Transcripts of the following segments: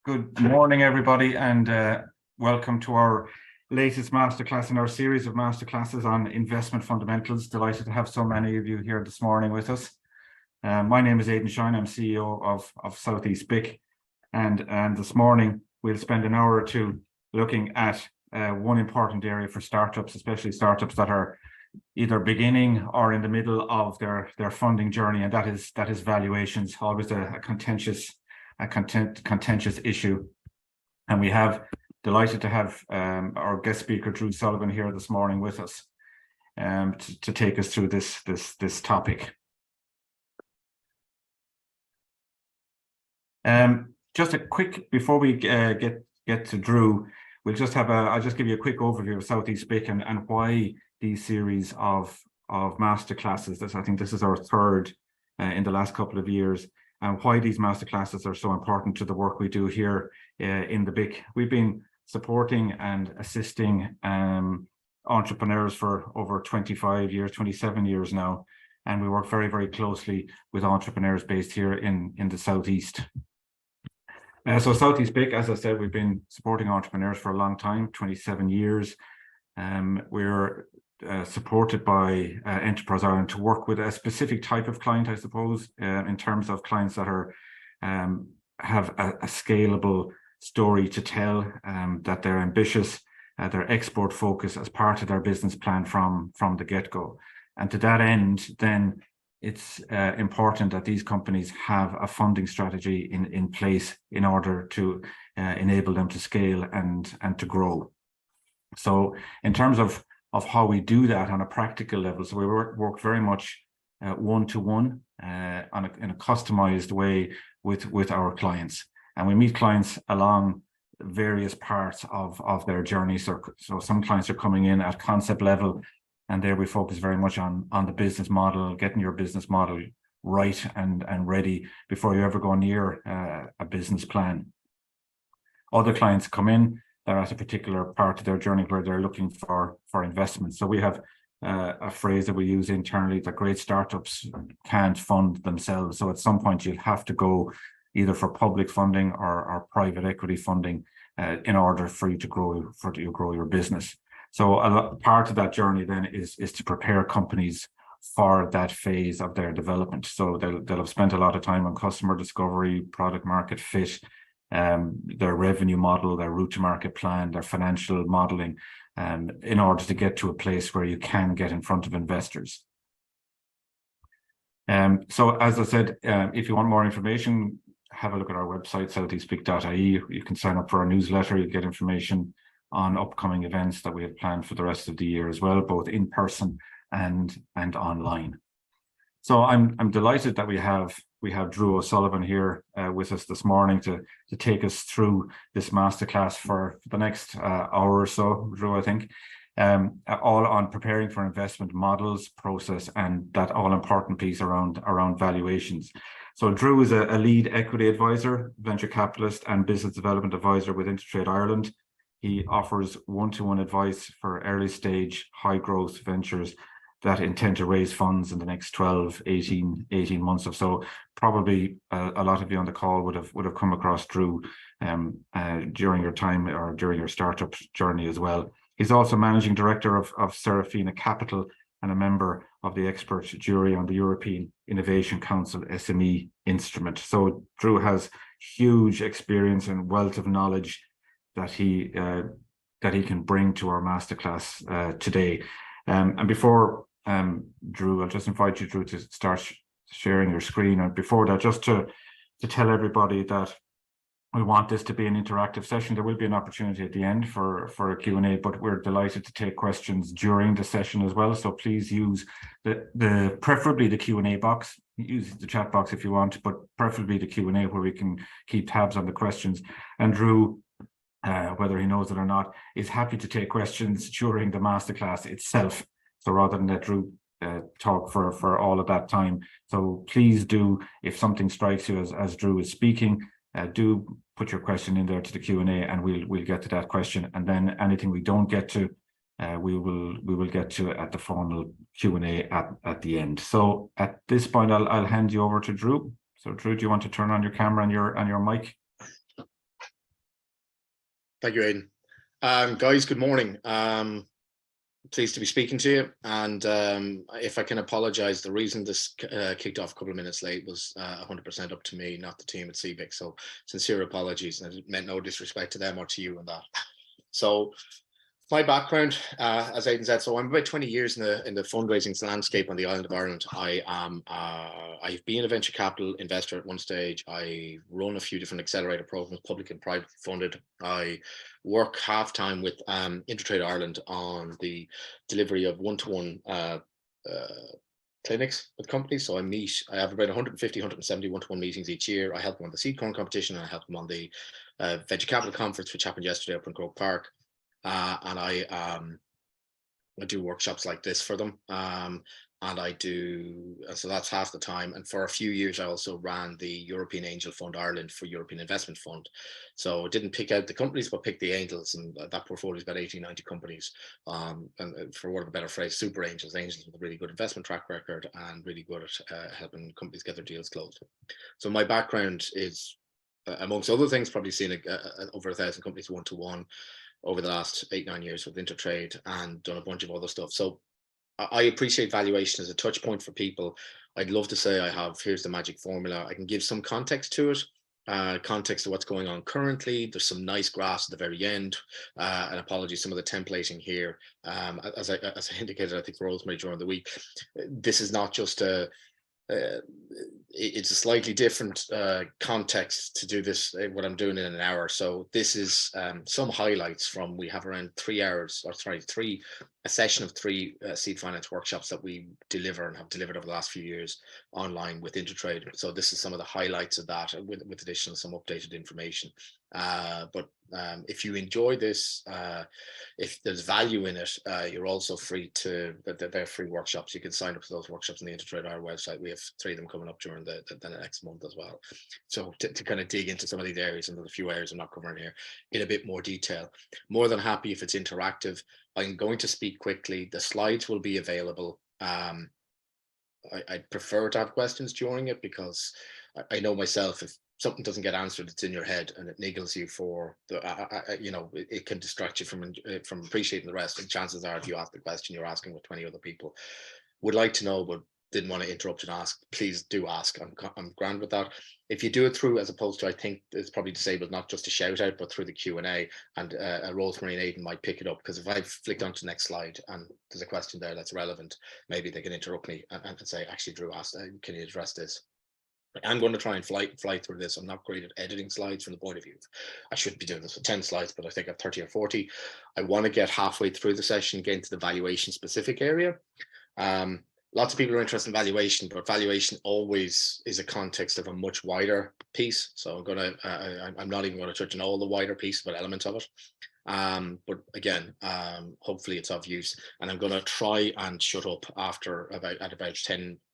Good morning, everybody, and welcome to our latest masterclass in our series of masterclasses on investment fundamentals. Delighted to have so many of you here this morning with us. My name is Aidan Shine. I'm CEO of South East BIC, and this morning we'll spend an hour or two looking at one important area for startups, especially startups that are either beginning or in the middle of their funding journey, and that is valuations. Always a contentious issue, and we have delighted to have our guest speaker Drew Sullivan here this morning with us to take us through this topic. Just a quick, before we get to Drew, we'll just have I'll just give you a quick overview of South East BIC and why these series of masterclasses. I think this is our third in the last couple of years. And why these masterclasses are so important to the work we do here in the BIC. We've been supporting and assisting entrepreneurs for over 25 years, 27 years now, and we work very, very closely with entrepreneurs based here in the Southeast. So South East BIC, as I said, we've been supporting entrepreneurs for a long time, 27 years. We're supported by Enterprise Ireland to work with a specific type of client, I suppose, in terms of clients that are have a scalable story to tell, that they're ambitious, they're export focused as part of their business plan from the get-go. And to that end, then it's important that these companies have a funding strategy in place in order to enable them to scale and to grow. So in terms of how we do that on a practical level, so we work very much one-to-one in a customized way with our clients, and we meet clients along various parts of their journey. So some clients are coming in at concept level, and there we focus very much on the business model, getting your business model right and ready before you ever go near a business plan. Other clients come in, they're at a particular part of their journey where they're looking for investment. So we have a phrase that we use internally, that great startups can't fund themselves. So at some point you'll have to go either for public funding or private equity funding in order for you to grow your business. So a part of that journey then is to prepare companies for that phase of their development. So they'll have spent a lot of time on customer discovery, product market fit, their revenue model, their route to market plan, their financial modeling, in order to get to a place where you can get in front of investors. So as I said, if you want more information, have a look at our website, southeastbic.ie. You can sign up for our newsletter. You get information on upcoming events that we have planned for the rest of the year as well, both in person and online. So I'm delighted that we have Drew O'Sullivan here with us this morning to take us through this masterclass for the next hour or so. Drew, I think, all on preparing for investment models, process, and that all-important piece around valuations. So Drew is a lead equity advisor, venture capitalist, and business development advisor with Intertrade Ireland. He offers one-to-one advice for early-stage, high-growth ventures that intend to raise funds in the next 12, 18 months or so. Probably a lot of you on the call would have come across Drew during your time or during your startup journey as well. He's also managing director of Serafina Capital and a member of the expert jury on the European Innovation Council SME instrument. So Drew has huge experience and wealth of knowledge that he can bring to our masterclass today. And before Drew, I'll just invite you, Drew, to start sharing your screen. And before that, just to tell everybody that we want this to be an interactive session. There will be an opportunity at the end for a Q&A, but we're delighted to take questions during the session as well. So please use preferably the Q&A box. Use the chat box if you want, but preferably the Q&A where we can keep tabs on the questions. And Drew, whether he knows it or not, is happy to take questions during the masterclass itself. So rather than let Drew talk for all of that time. So please do, if something strikes you as Drew is speaking, do put your question in there to the Q&A, and we'll get to that question. And then anything we don't get to, we will get to at the formal Q&A at the end. So at this point, I'll hand you over to Drew. So Drew, do you want to turn on your camera and your mic? Thank you, Aidan. Guys, good morning. Pleased to be speaking to you. And if I can apologize, the reason this kicked off a couple of minutes late was 100% up to me, not the team at East BIC. So sincere apologies, and it meant no disrespect to them or to you in that. So my background, as Aidan said, so I'm about 20 years in the fundraising landscape on the island of Ireland. I've been a venture capital investor at one stage. I run a few different accelerator programs, public and private funded. I work half-time with Intertrade Ireland on the delivery of one-to-one clinics with companies. So I have about 150, 170 one-to-one meetings each year. I help them on the seed corn competition, and I help them on the venture capital conference, which happened yesterday up in Grove Park. And I do workshops like this for them, so that's half the time. And for a few years, I also ran the European Angel Fund Ireland for European Investment Fund. So I didn't pick out the companies, but pick the angels, and that portfolio is about 80, 90 companies. And for want of a better phrase, super angels with a really good investment track record and really good at helping companies get their deals closed. So my background is, amongst other things, probably seen over 1,000 companies one-to-one over the last 8-9 years with Intertrade, and done a bunch of other stuff. So I appreciate valuation as a touch point for people. I'd love to say here's the magic formula. I can give some context to it, context of what's going on currently. There's some nice graphs at the very end, and apologies, some of the templating here. As I indicated, I think Rosemary during the week, this is not just it's a slightly different context to do this, what I'm doing in an hour. So this is some highlights from, we have around 3 hours, or sorry, a session of 3 seed finance workshops that we deliver and have delivered over the last few years online with Intertrade. So this is some of the highlights of that, with additional some updated information. But if you enjoy this, if there's value in it, you're also free to, they're free workshops. You can sign up for those workshops on the Intertrade Ireland website. We have 3 of them coming up during the next month as well. So to kind of dig into some of these areas, and there's a few areas I'm not covering here, in a bit more detail. More than happy if it's interactive. I'm going to speak quickly. The slides will be available. I'd prefer to have questions during it, because I know myself, if something doesn't get answered, it's in your head and it niggles you for the, it can distract you from appreciating the rest. And chances are, if you ask the question, you're asking with 20 other people. Would like to know, but didn't want to interrupt and ask. Please do ask. I'm grand with that. If you do it through, as opposed to, I think it's probably disabled, not just a shout out, but through the Q&A, and Rosemary and Aidan might pick it up, because if I've flicked onto the next slide and there's a question there that's relevant, maybe they can interrupt me and say, actually, Drew asked, can you address this? I'm going to try and fly through this. I'm not great at editing slides from the point of view. I should be doing this with 10 slides, but I think I have 30 or 40. I want to get halfway through the session, get into the valuation specific area. Lots of people are interested in valuation, but valuation always is a context of a much wider piece. So I'm not even going to touch on all the wider piece, but element of it. But again, hopefully it's of use, and I'm going to try and shut up after about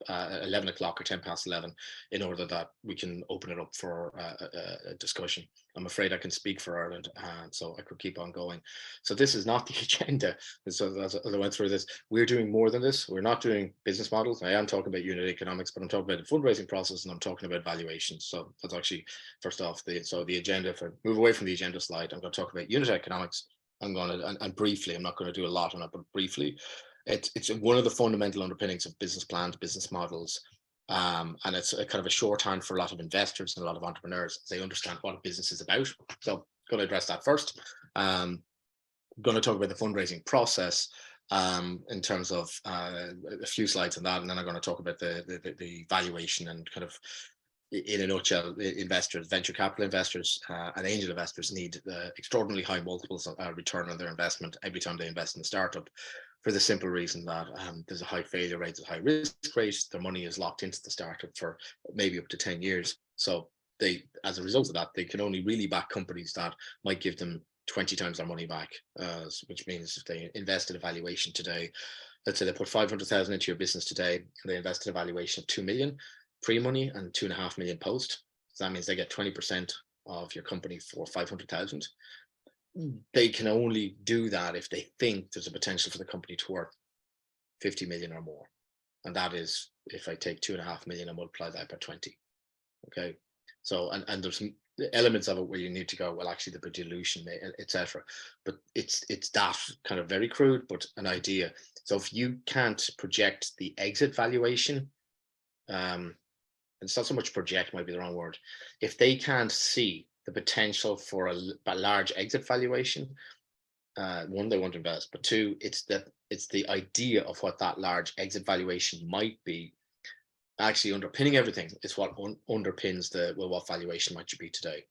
11 o'clock or 10 past 11, in order that we can open it up for a discussion. I'm afraid I can speak for Ireland, so I could keep on going. So this is not the agenda. So as I went through this, we're doing more than this. We're not doing business models. I am talking about unit economics, but I'm talking about the fundraising process, and I'm talking about valuations. So that's actually, first off, the agenda. If I move away from the agenda slide, I'm going to talk about unit economics. I'm going to, and briefly, I'm not going to do a lot on it, but briefly, it's one of the fundamental underpinnings of business plans, business models. And it's a kind of a shorthand for a lot of investors and a lot of entrepreneurs. They understand what a business is about. So I'm going to address that first. I'm going to talk about the fundraising process in terms of a few slides on that, and then I'm going to talk about the valuation, and kind of, in a nutshell, investors, venture capital investors and angel investors need extraordinarily high multiples of return on their investment every time they invest in a startup, for the simple reason that there's a high failure rate, there's a high risk rate. Their money is locked into the startup for maybe up to 10 years. So they, as a result of that, they can only really back companies that might give them 20 times their money back, which means if they invested a valuation today, let's say they put 500,000 into your business today, and they invested a valuation of 2 million pre-money and 2.5 million post. So that means they get 20% of your company for 500,000. They can only do that if they think there's a potential for the company to worth 50 million or more. And that is, if I take 2.5 million and multiply that by 20. Okay. So, and there's the elements of it where you need to go, well, actually the dilution, etc. But it's that kind of very crude, but an idea. So if you can't project the exit valuation, it's not so much project, might be the wrong word. If they can't see the potential for a large exit valuation, one, they won't invest, but two, it's the idea of what that large exit valuation might be actually underpinning everything. It's what underpins what valuation might you be today.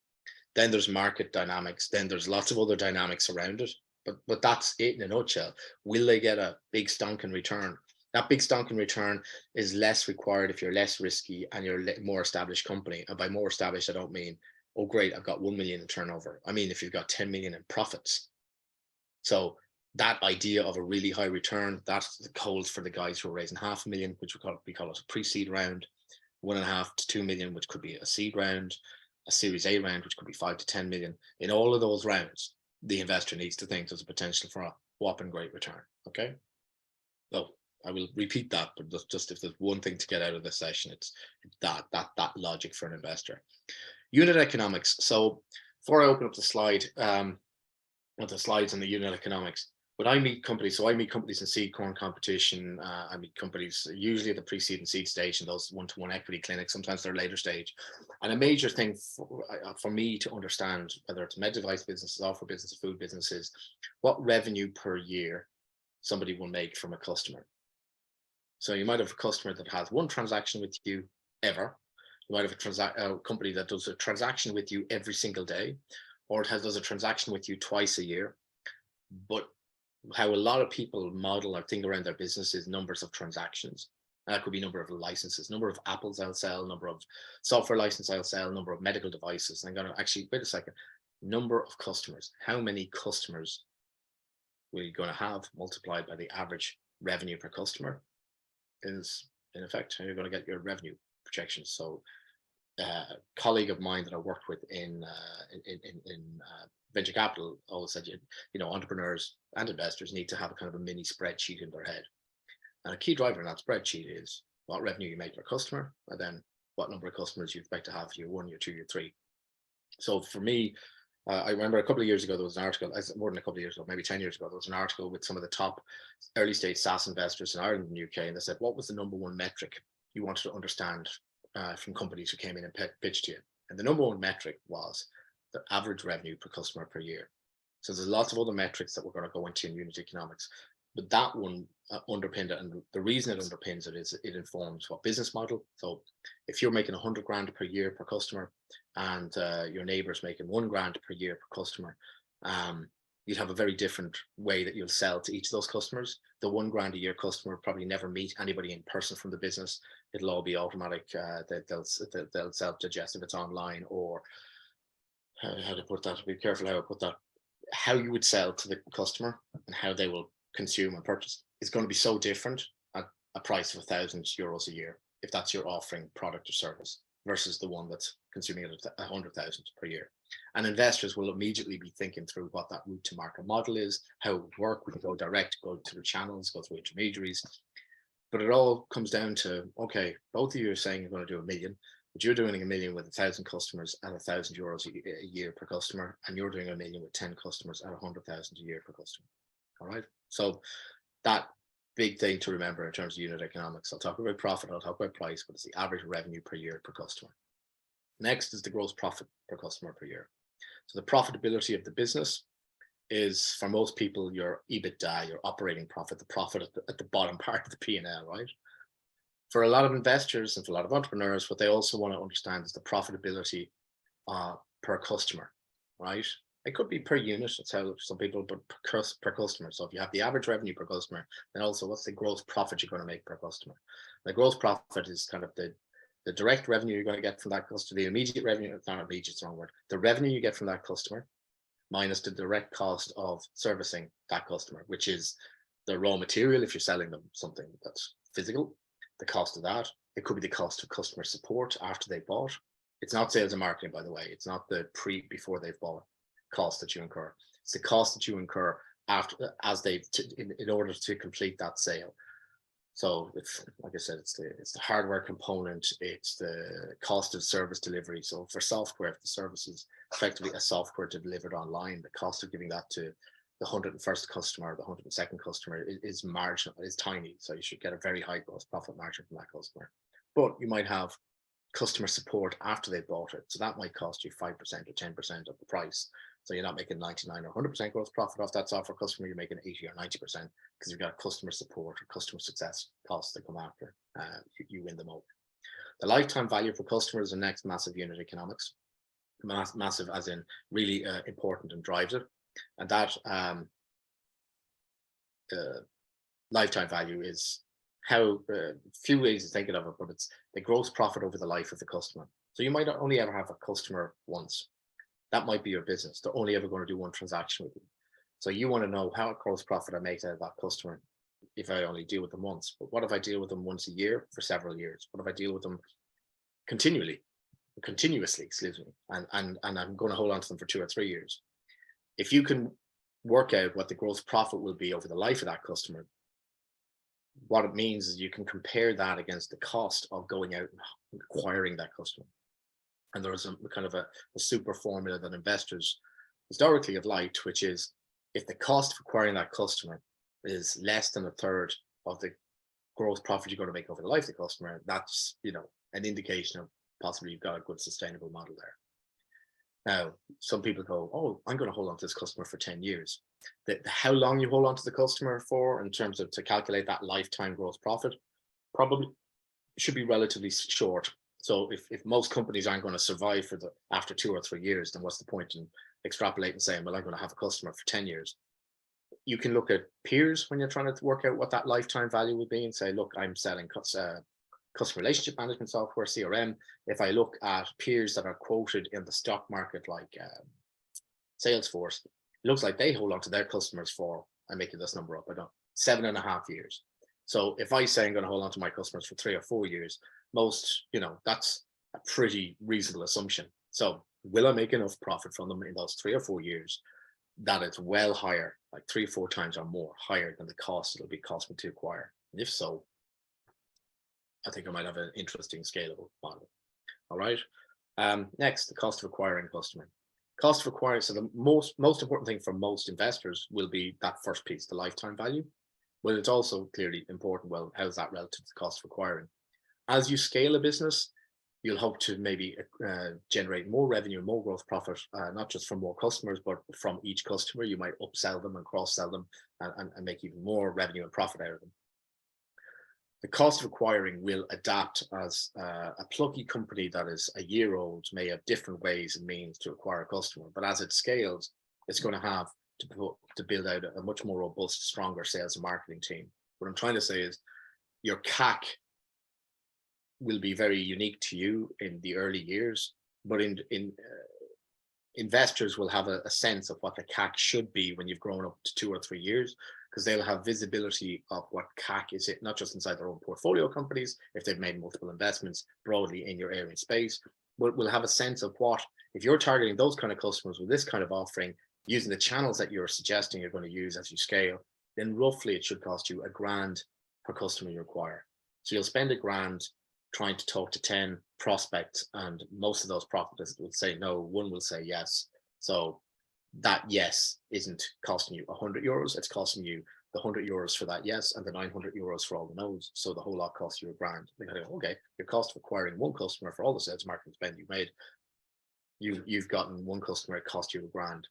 Then there's market dynamics. Then there's lots of other dynamics around it. But that's it in a nutshell. Will they get a big stonking return? That big stonking return is less required if you're less risky and you're a more established company. And by more established, I don't mean, oh, great, I've got 1 million in turnover. I mean, if you've got 10 million in profits. So that idea of a really high return, that's the holds for the guys who are raising 500,000, which we call it a pre-seed round, 1.5 to 2 million, which could be a seed round, a Series A round, which could be 5 to 10 million. In all of those rounds, the investor needs to think there's a potential for a whopping great return. Okay. So I will repeat that, but just if there's one thing to get out of this session, it's that logic for an investor. Unit economics. So before I open up the slide, the slides on the unit economics, when I meet companies, so I meet companies in seed corn competition, I meet companies usually at the pre-seed and seed stage and those one-to-one equity clinics, sometimes they're later stage. And a major thing for me to understand, whether it's med device businesses, software businesses, food businesses, what revenue per year somebody will make from a customer. So you might have a customer that has one transaction with you ever. You might have a company that does a transaction with you every single day, or it does a transaction with you twice a year. But how a lot of people model or think around their business is numbers of transactions. And that could be number of licenses, number of apples I'll sell, number of software licenses I'll sell, number of medical devices. And I'm going to actually, wait a second, number of customers. How many customers are you going to have multiplied by the average revenue per customer is, in effect, how you're going to get your revenue projections. So a colleague of mine that I worked with in venture capital always said, you know, entrepreneurs and investors need to have a kind of a mini spreadsheet in their head. And a key driver in that spreadsheet is what revenue you make per customer, and then what number of customers you expect to have year 1, year 2, year 3. So for me, I remember a couple of years ago, there was an article, more than a couple of years ago, maybe 10 years ago, there was an article with some of the top early stage SaaS investors in Ireland and the UK. And they said, what was the #1 metric you wanted to understand from companies who came in and pitched to you? And the #1 metric was the average revenue per customer per year. So there's lots of other metrics that we're going to go into in unit economics, but that one underpinned it. And the reason it underpins it is it informs what business model. So if you're making 100 grand per year per customer and your neighbor's making 1 grand per year per customer, you'd have a very different way that you'll sell to each of those customers. The 1 grand a year customer will probably never meet anybody in person from the business. It'll all be automatic. They'll self-digest if it's online, or how to put that, be careful how I put that. How you would sell to the customer and how they will consume and purchase is going to be so different at a price of €1,000 a year, if that's your offering product or service, versus the one that's consuming it at 100,000 per year. And investors will immediately be thinking through what that route to market model is, how it would work. We can go direct, go through channels, go through intermediaries. But it all comes down to, okay, both of you are saying you're going to do 1 million, but you're doing 1 million with 1,000 customers at €1,000 a year per customer, and you're doing 1 million with 10 customers at 100,000 a year per customer. All right. So that big thing to remember in terms of unit economics. I'll talk about profit, I'll talk about price, but it's the average revenue per year per customer. Next is the gross profit per customer per year. So the profitability of the business is, for most people, your EBITDA, your operating profit, the profit at the bottom part of the P&L, right? For a lot of investors and for a lot of entrepreneurs, what they also want to understand is the profitability per customer, right? It could be per unit, that's how some people, but per customer. So if you have the average revenue per customer, then also what's the gross profit you're going to make per customer? The gross profit is kind of the direct revenue you're going to get from that customer, the immediate revenue, it's not immediate, it's the wrong word. The revenue you get from that customer minus the direct cost of servicing that customer, which is the raw material if you're selling them something that's physical, the cost of that. It could be the cost of customer support after they bought. It's not sales and marketing, by the way. It's not the before they've bought cost that you incur. It's the cost that you incur after, in order to complete that sale. So it's, like I said, it's the hardware component, it's the cost of service delivery. So for software, if the service is effectively a software delivered online, the cost of giving that to the 101st customer, the 102nd customer is marginal, is tiny. So you should get a very high gross profit margin from that customer. But you might have customer support after they've bought it. So that might cost you 5% or 10% of the price. So you're not making 99 or 100% gross profit off that software customer, you're making 80 or 90% because you've got customer support or customer success costs that come after you win them over. The lifetime value for customers is the next massive unit economics. Massive as in really important and drives it. And that lifetime value is how few ways of thinking of it, but it's the gross profit over the life of the customer. So you might only ever have a customer once. That might be your business. They're only ever going to do one transaction with you. So you want to know how much gross profit I make out of that customer if I only deal with them once. But what if I deal with them once a year for several years? What if I deal with them continuously, excuse me, and I'm going to hold on to them for 2 or 3 years? If you can work out what the gross profit will be over the life of that customer, what it means is you can compare that against the cost of going out and acquiring that customer. And there is a kind of a super formula that investors historically have liked, which is if the cost of acquiring that customer is less than a third of the gross profit you're going to make over the life of the customer, that's, you know, an indication of possibly you've got a good sustainable model there. Now, some people go, oh, I'm going to hold on to this customer for 10 years. How long you hold on to the customer for in terms of to calculate that lifetime gross profit probably should be relatively short. So if most companies aren't going to survive for after 2 or 3 years, then what's the point in extrapolating saying, well, I'm going to have a customer for 10 years. You can look at peers when you're trying to work out what that lifetime value would be and say, look, I'm selling customer relationship management software, CRM. If I look at peers that are quoted in the stock market like Salesforce, it looks like they hold on to their customers for, I'm making this number up, I don't, 7.5 years. So if I say I'm going to hold on to my customers for 3 or 4 years, most, you know, that's a pretty reasonable assumption. So will I make enough profit from them in those 3 or 4 years that it's well higher, like 3 or 4 times or more higher than the cost it'll be cost me to acquire? And if so, I think I might have an interesting scalable model. All right. Next, the cost of acquiring a customer. Cost of acquiring, so the most important thing for most investors will be that first piece, the lifetime value. Well, it's also clearly important, well, how's that relative to the cost of acquiring? As you scale a business, you'll hope to maybe generate more revenue and more gross profit, not just from more customers, but from each customer. You might upsell them and cross-sell them and make even more revenue and profit out of them. The cost of acquiring will adapt as a plucky company that is a year old may have different ways and means to acquire a customer, but as it scales, it's going to have to build out a much more robust, stronger sales and marketing team. What I'm trying to say is your CAC will be very unique to you in the early years, but investors will have a sense of what the CAC should be when you've grown up to 2 or 3 years, because they'll have visibility of what CAC is, it not just inside their own portfolio companies, if they've made multiple investments broadly in your area and space, but we'll have a sense of what, if you're targeting those kind of customers with this kind of offering, using the channels that you're suggesting you're going to use as you scale, then roughly it should cost you $1,000 per customer you acquire. So you'll spend $1,000 trying to talk to 10 prospects, and most of those prospects will say no, one will say yes. So that yes isn't costing you €100, it's costing you the €100 for that yes and the €900 for all the no's. So the whole lot costs you $1,000. They go, okay, your cost of acquiring one customer for all the sales marketing spend you made, you've gotten one customer, it cost you $1,000.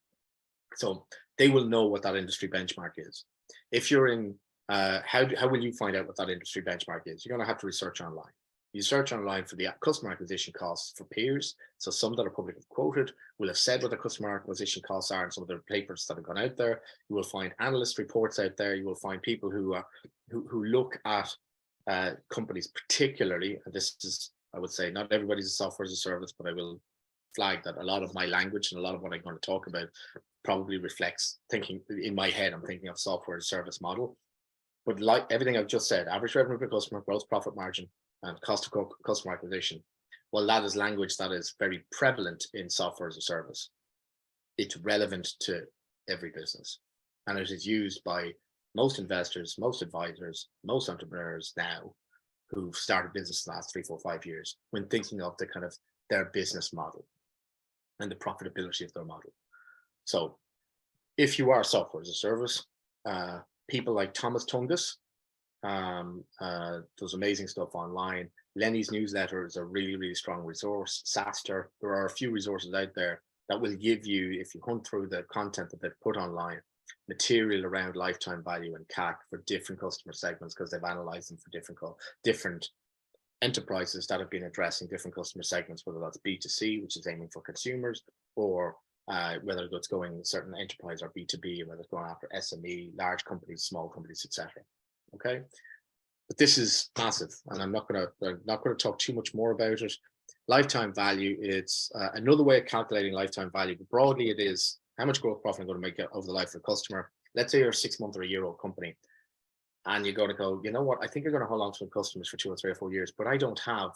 So they will know what that industry benchmark is. If you're in, how will you find out what that industry benchmark is? You're going to have to research online. You search online for the customer acquisition costs for peers. So some that are publicly quoted will have said what the customer acquisition costs are in some of the papers that have gone out there. You will find analyst reports out there. You will find people who look at companies particularly, and this is, I would say, not everybody's a software as a service, but I will flag that a lot of my language and a lot of what I'm going to talk about probably reflects thinking in my head. I'm thinking of software as a service model, but like everything I've just said, average revenue per customer, gross profit margin, and cost of customer acquisition. Well, that is language that is very prevalent in software as a service. It's relevant to every business, and it is used by most investors, most advisors, most entrepreneurs now who've started business in the last 3, 4, 5 years, when thinking of the kind of their business model and the profitability of their model. So if you are software as a service, people like Thomas Tungus does amazing stuff online. Lenny's newsletter is a really, really strong resource. Saster, there are a few resources out there that will give you, if you hunt through the content that they've put online, material around lifetime value and CAC for different customer segments, because they've analyzed them for different enterprises that have been addressing different customer segments, whether that's B2C, which is aiming for consumers, or whether it's going certain enterprise or B2B, whether it's going after SME, large companies, small companies, etc. Okay, but this is massive, and I'm not going to talk too much more about it. Lifetime value, it's another way of calculating lifetime value, but broadly it is how much growth profit I'm going to make over the life of the customer. Let's say you're a 6-month or a year-old company, and you're going to go, you know what, I think you're going to hold on to the customers for 2 or 3 or 4 years, but I don't have,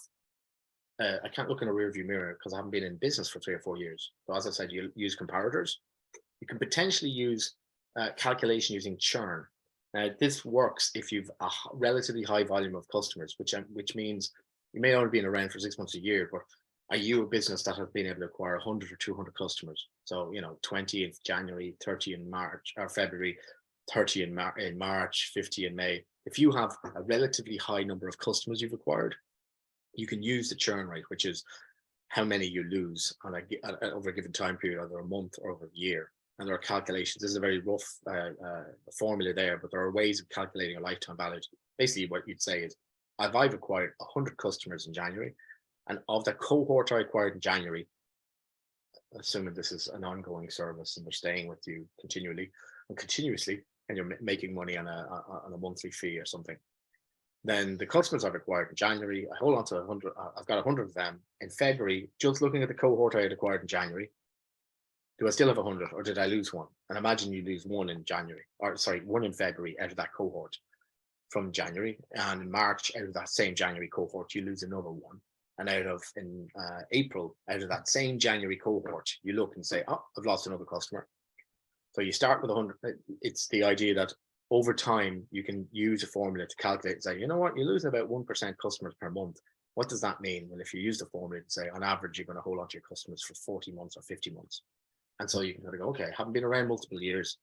I can't look in a rearview mirror because I haven't been in business for 3 or 4 years. So as I said, you use comparators. You can potentially use calculation using churn. Now, this works if you've a relatively high volume of customers, which means you may only been around for 6 months, a year, but are you a business that has been able to acquire 100 or 200 customers? So, 20 in January, 30 in March or February, 30 in March, 50 in May. If you have a relatively high number of customers you've acquired, you can use the churn rate, which is how many you lose over a given time period, either a month or over a year. And there are calculations. This is a very rough formula there, but there are ways of calculating a lifetime value. Basically, what you'd say is, I've acquired 100 customers in January, and of the cohort I acquired in January, assuming this is an ongoing service and they're staying with you continuously, and you're making money on a monthly fee or something, then the customers I've acquired in January, I hold on to 100. I've got 100 of them. In February, just looking at the cohort I had acquired in January, do I still have 100, or did I lose one? And imagine you lose one in January, or sorry, one in February out of that cohort from January, and in March out of that same January cohort, you lose another one. And in April, out of that same January cohort, you look and say, oh, I've lost another customer. So you start with 100. It's the idea that over time, you can use a formula to calculate and say, you know what, you're losing about 1% customers per month. What does that mean? Well, if you use the formula to say, on average, you're going to hold on to your customers for 40 months or 50 months. And so you can kind of go, okay, I haven't been around multiple years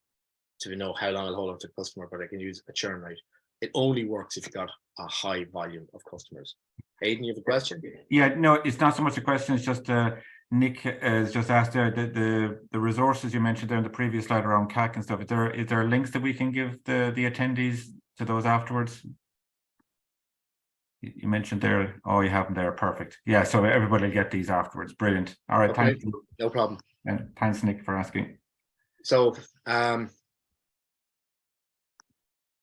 to know how long I'll hold on to a customer, but I can use a churn rate. It only works if you've got a high volume of customers. Aidan, you have a question? Yeah, no, it's not so much a question. It's just Nick has just asked there the resources you mentioned there in the previous slide around CAC and stuff. Is there links that we can give the attendees to those afterwards? You mentioned there. Oh, you have them there. Perfect. Yeah, so everybody will get these afterwards. Brilliant. All right, okay. Thank you. No problem. And thanks, Nick, for asking. So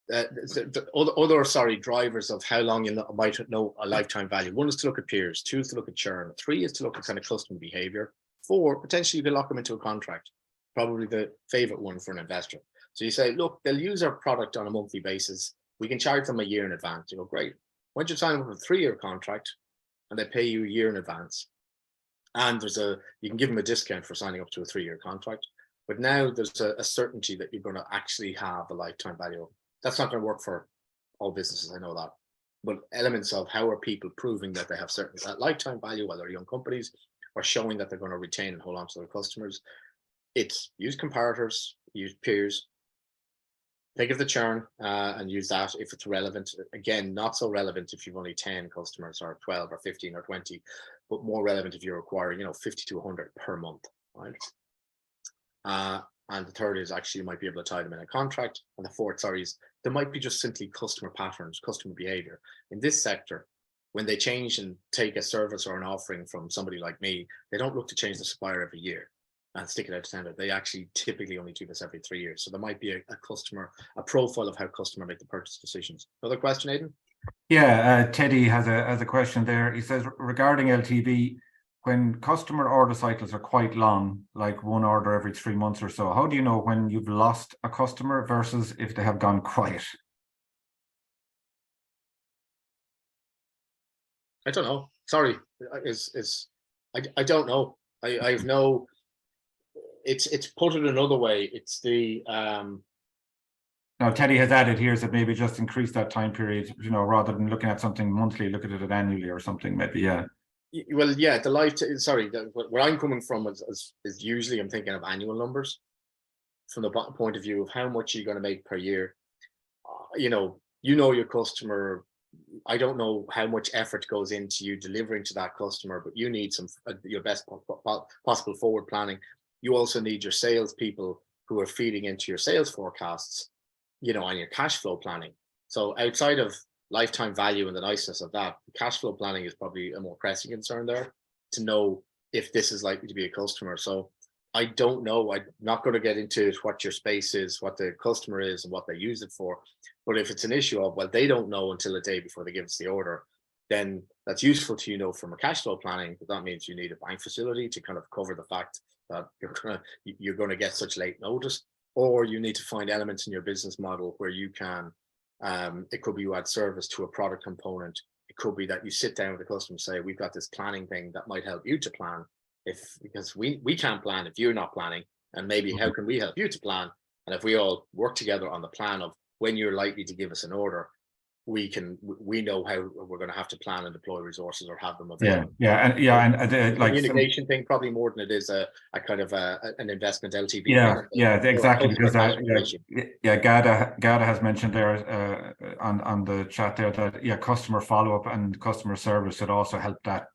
the other drivers of how long you might know a lifetime value. 1 is to look at peers. 2 is to look at churn. 3 is to look at kind of customer behavior. 4, potentially you can lock them into a contract. Probably the favorite one for an investor. So you say, look, they'll use our product on a monthly basis. We can charge them a year in advance. You go, great. Once you sign up with a 3-year contract and they pay you a year in advance, and you can give them a discount for signing up to a 3-year contract. But now there's a certainty that you're going to actually have a lifetime value. That's not going to work for all businesses, I know that. But elements of how are people proving that they have certain lifetime value, whether young companies, or showing that they're going to retain and hold on to their customers. It's use comparators, use peers, think of the churn and use that if it's relevant. Again, not so relevant if you've only 10 customers or 12 or 15 or 20, but more relevant if you're acquiring, 50 to 100 per month, right? And the third is actually you might be able to tie them in a contract. And the fourth, is there might be just simply customer patterns, customer behavior. In this sector, when they change and take a service or an offering from somebody like me, they don't look to change the supplier every year and stick it out to tender. They actually typically only do this every 3 years. So there might be a profile of how customer make the purchase decisions. Another question, Aidan? Yeah, Teddy has a question there. He says, regarding LTV, when customer order cycles are quite long, like one order every 3 months or so, how do you know when you've lost a customer versus if they have gone quiet? I don't know. Sorry, I don't know. I have no. It's put it another way. It's the Now, Teddy has added here that maybe just increase that time period, you know, rather than looking at something monthly, look at it annually or something, maybe, yeah. Well, yeah, where I'm coming from is usually I'm thinking of annual numbers from the point of view of how much you're going to make per year. You know your customer. I don't know how much effort goes into you delivering to that customer, but you need your best possible forward planning. You also need your salespeople who are feeding into your sales forecasts, and your cash flow planning. So outside of lifetime value and the niceness of that, cash flow planning is probably a more pressing concern there, to know if this is likely to be a customer. So I don't know. I'm not going to get into what your space is, what the customer is, and what they use it for. But if it's an issue of, well, they don't know until a day before they give us the order, then that's useful to from a cash flow planning. But that means you need a bank facility to kind of cover the fact that you're going to get such late notice, or you need to find elements in your business model where you can. It could be you add service to a product component. It could be that you sit down with the customer and say, we've got this planning thing that might help you to plan. Because we can't plan if you're not planning, and maybe how can we help you to plan? And if we all work together on the plan of when you're likely to give us an order, we know how we're going to have to plan and deploy resources or have them available. And like communication thing probably more than it is a kind of an investment LTV. Exactly, because Gada has mentioned there on the chat there that customer follow-up and customer service should also help that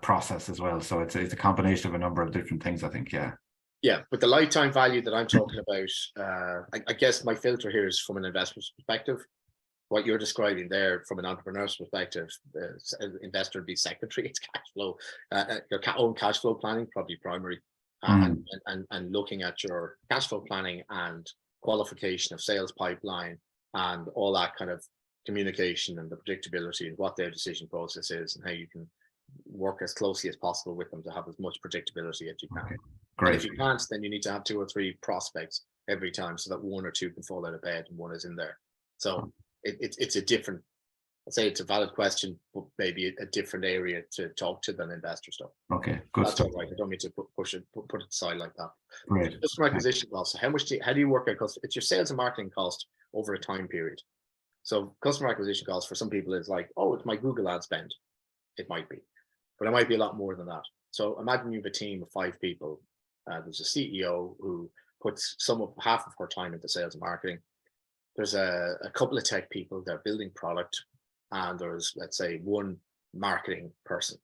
process as well. So it's a combination of a number of different things, I think. But the lifetime value that I'm talking about, I guess my filter here is from an investment perspective. What you're describing there from an entrepreneur's perspective, investor would be secondary. It's cash flow, your own cash flow planning, probably primary, and looking at your cash flow planning and qualification of sales pipeline and all that kind of communication and the predictability and what their decision process is and how you can work as closely as possible with them to have as much predictability as you can. Okay, great. And if you can't, then you need to have 2 or 3 prospects every time so that 1 or 2 can fall out of bed and 1 is in there. So it's a different, I'd say it's a valid question, but maybe a different area to talk to than investor stuff. Okay, good. That's all right. I don't mean to put it aside like that. Great. Customer acquisition cost. So how do you work out cost? It's your sales and marketing cost over a time period. So customer acquisition cost for some people is like, oh, it's my Google ad spend. It might be, but it might be a lot more than that. So imagine you have a team of 5 people. There's a CEO who puts half of her time into sales and marketing. There's a couple of tech people that are building product, and there's, let's say, 1 marketing person.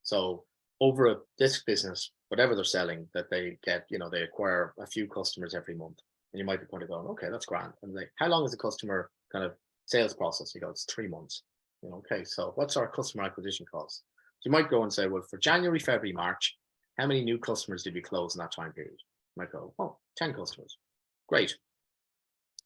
So over this business, whatever they're selling, that they get, they acquire a few customers every month. And you might be kind of going, okay, that's grand. And like, how long is the customer kind of sales process? You go, it's 3 months. Okay, so what's our customer acquisition cost? So you might go and say, well, for January, February, March, how many new customers did we close in that time period? You might go, 10 customers. Great.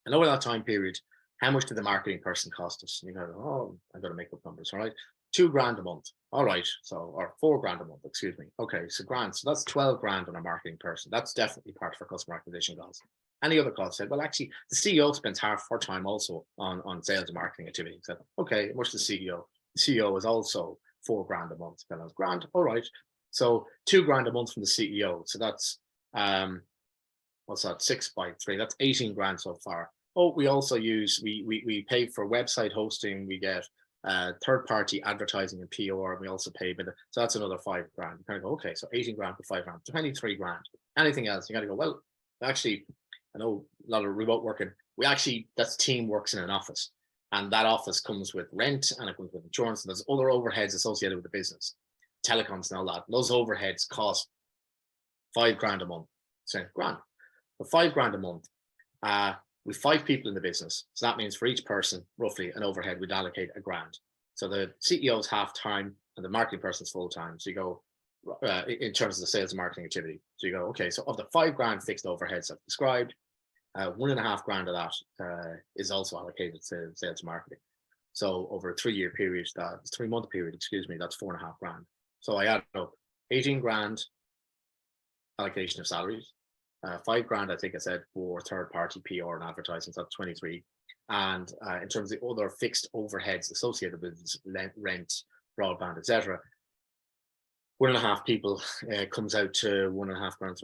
And over that time period, how much did the marketing person cost us? And you go, I'm going to make up numbers, all right? $2,000 a month. All right. So, or $4,000 a month, excuse me. Okay. So grand. So that's 12 grand on a marketing person. That's definitely part of our customer acquisition costs. Any other costs said, well, actually the CEO spends half her time also on sales and marketing activity. Said, okay, how much the CEO? The CEO is also $4,000 a month. Then I was grand. All right. So $2,000 a month from the CEO. So that's, what's that? 6 by 3. That's 18 grand so far. Oh, we also we pay for website hosting. We get third-party advertising and PR. And we also pay, so that's another 5 grand. You kind of go, okay, so 18 grand for 5 grand, 23 grand. Anything else? You got to go, well, actually, I know a lot of remote working. That's team works in an office, and that office comes with rent and it comes with insurance, and there's other overheads associated with the business, telecoms and all that. Those overheads cost 5 grand a month. So grand. For 5 grand a month, with 5 people in the business. So that means for each person, roughly an overhead, we'd allocate $1 grand. So the CEO is half time and the marketing person's full time. So you go, in terms of the sales and marketing activity. So you go, okay, so of the 5 grand fixed overheads I've described, 1.5 grand of that is also allocated to sales and marketing. So over a 3-year period, 3-month period, excuse me, that's 4.5 grand. So I add up 18 grand allocation of salaries, 5 grand, I think I said, for third-party PR and advertising, so that's 23. And in terms of the other fixed overheads associated with rent, broadband, etc., 1.5 people comes out to 1.5 grand,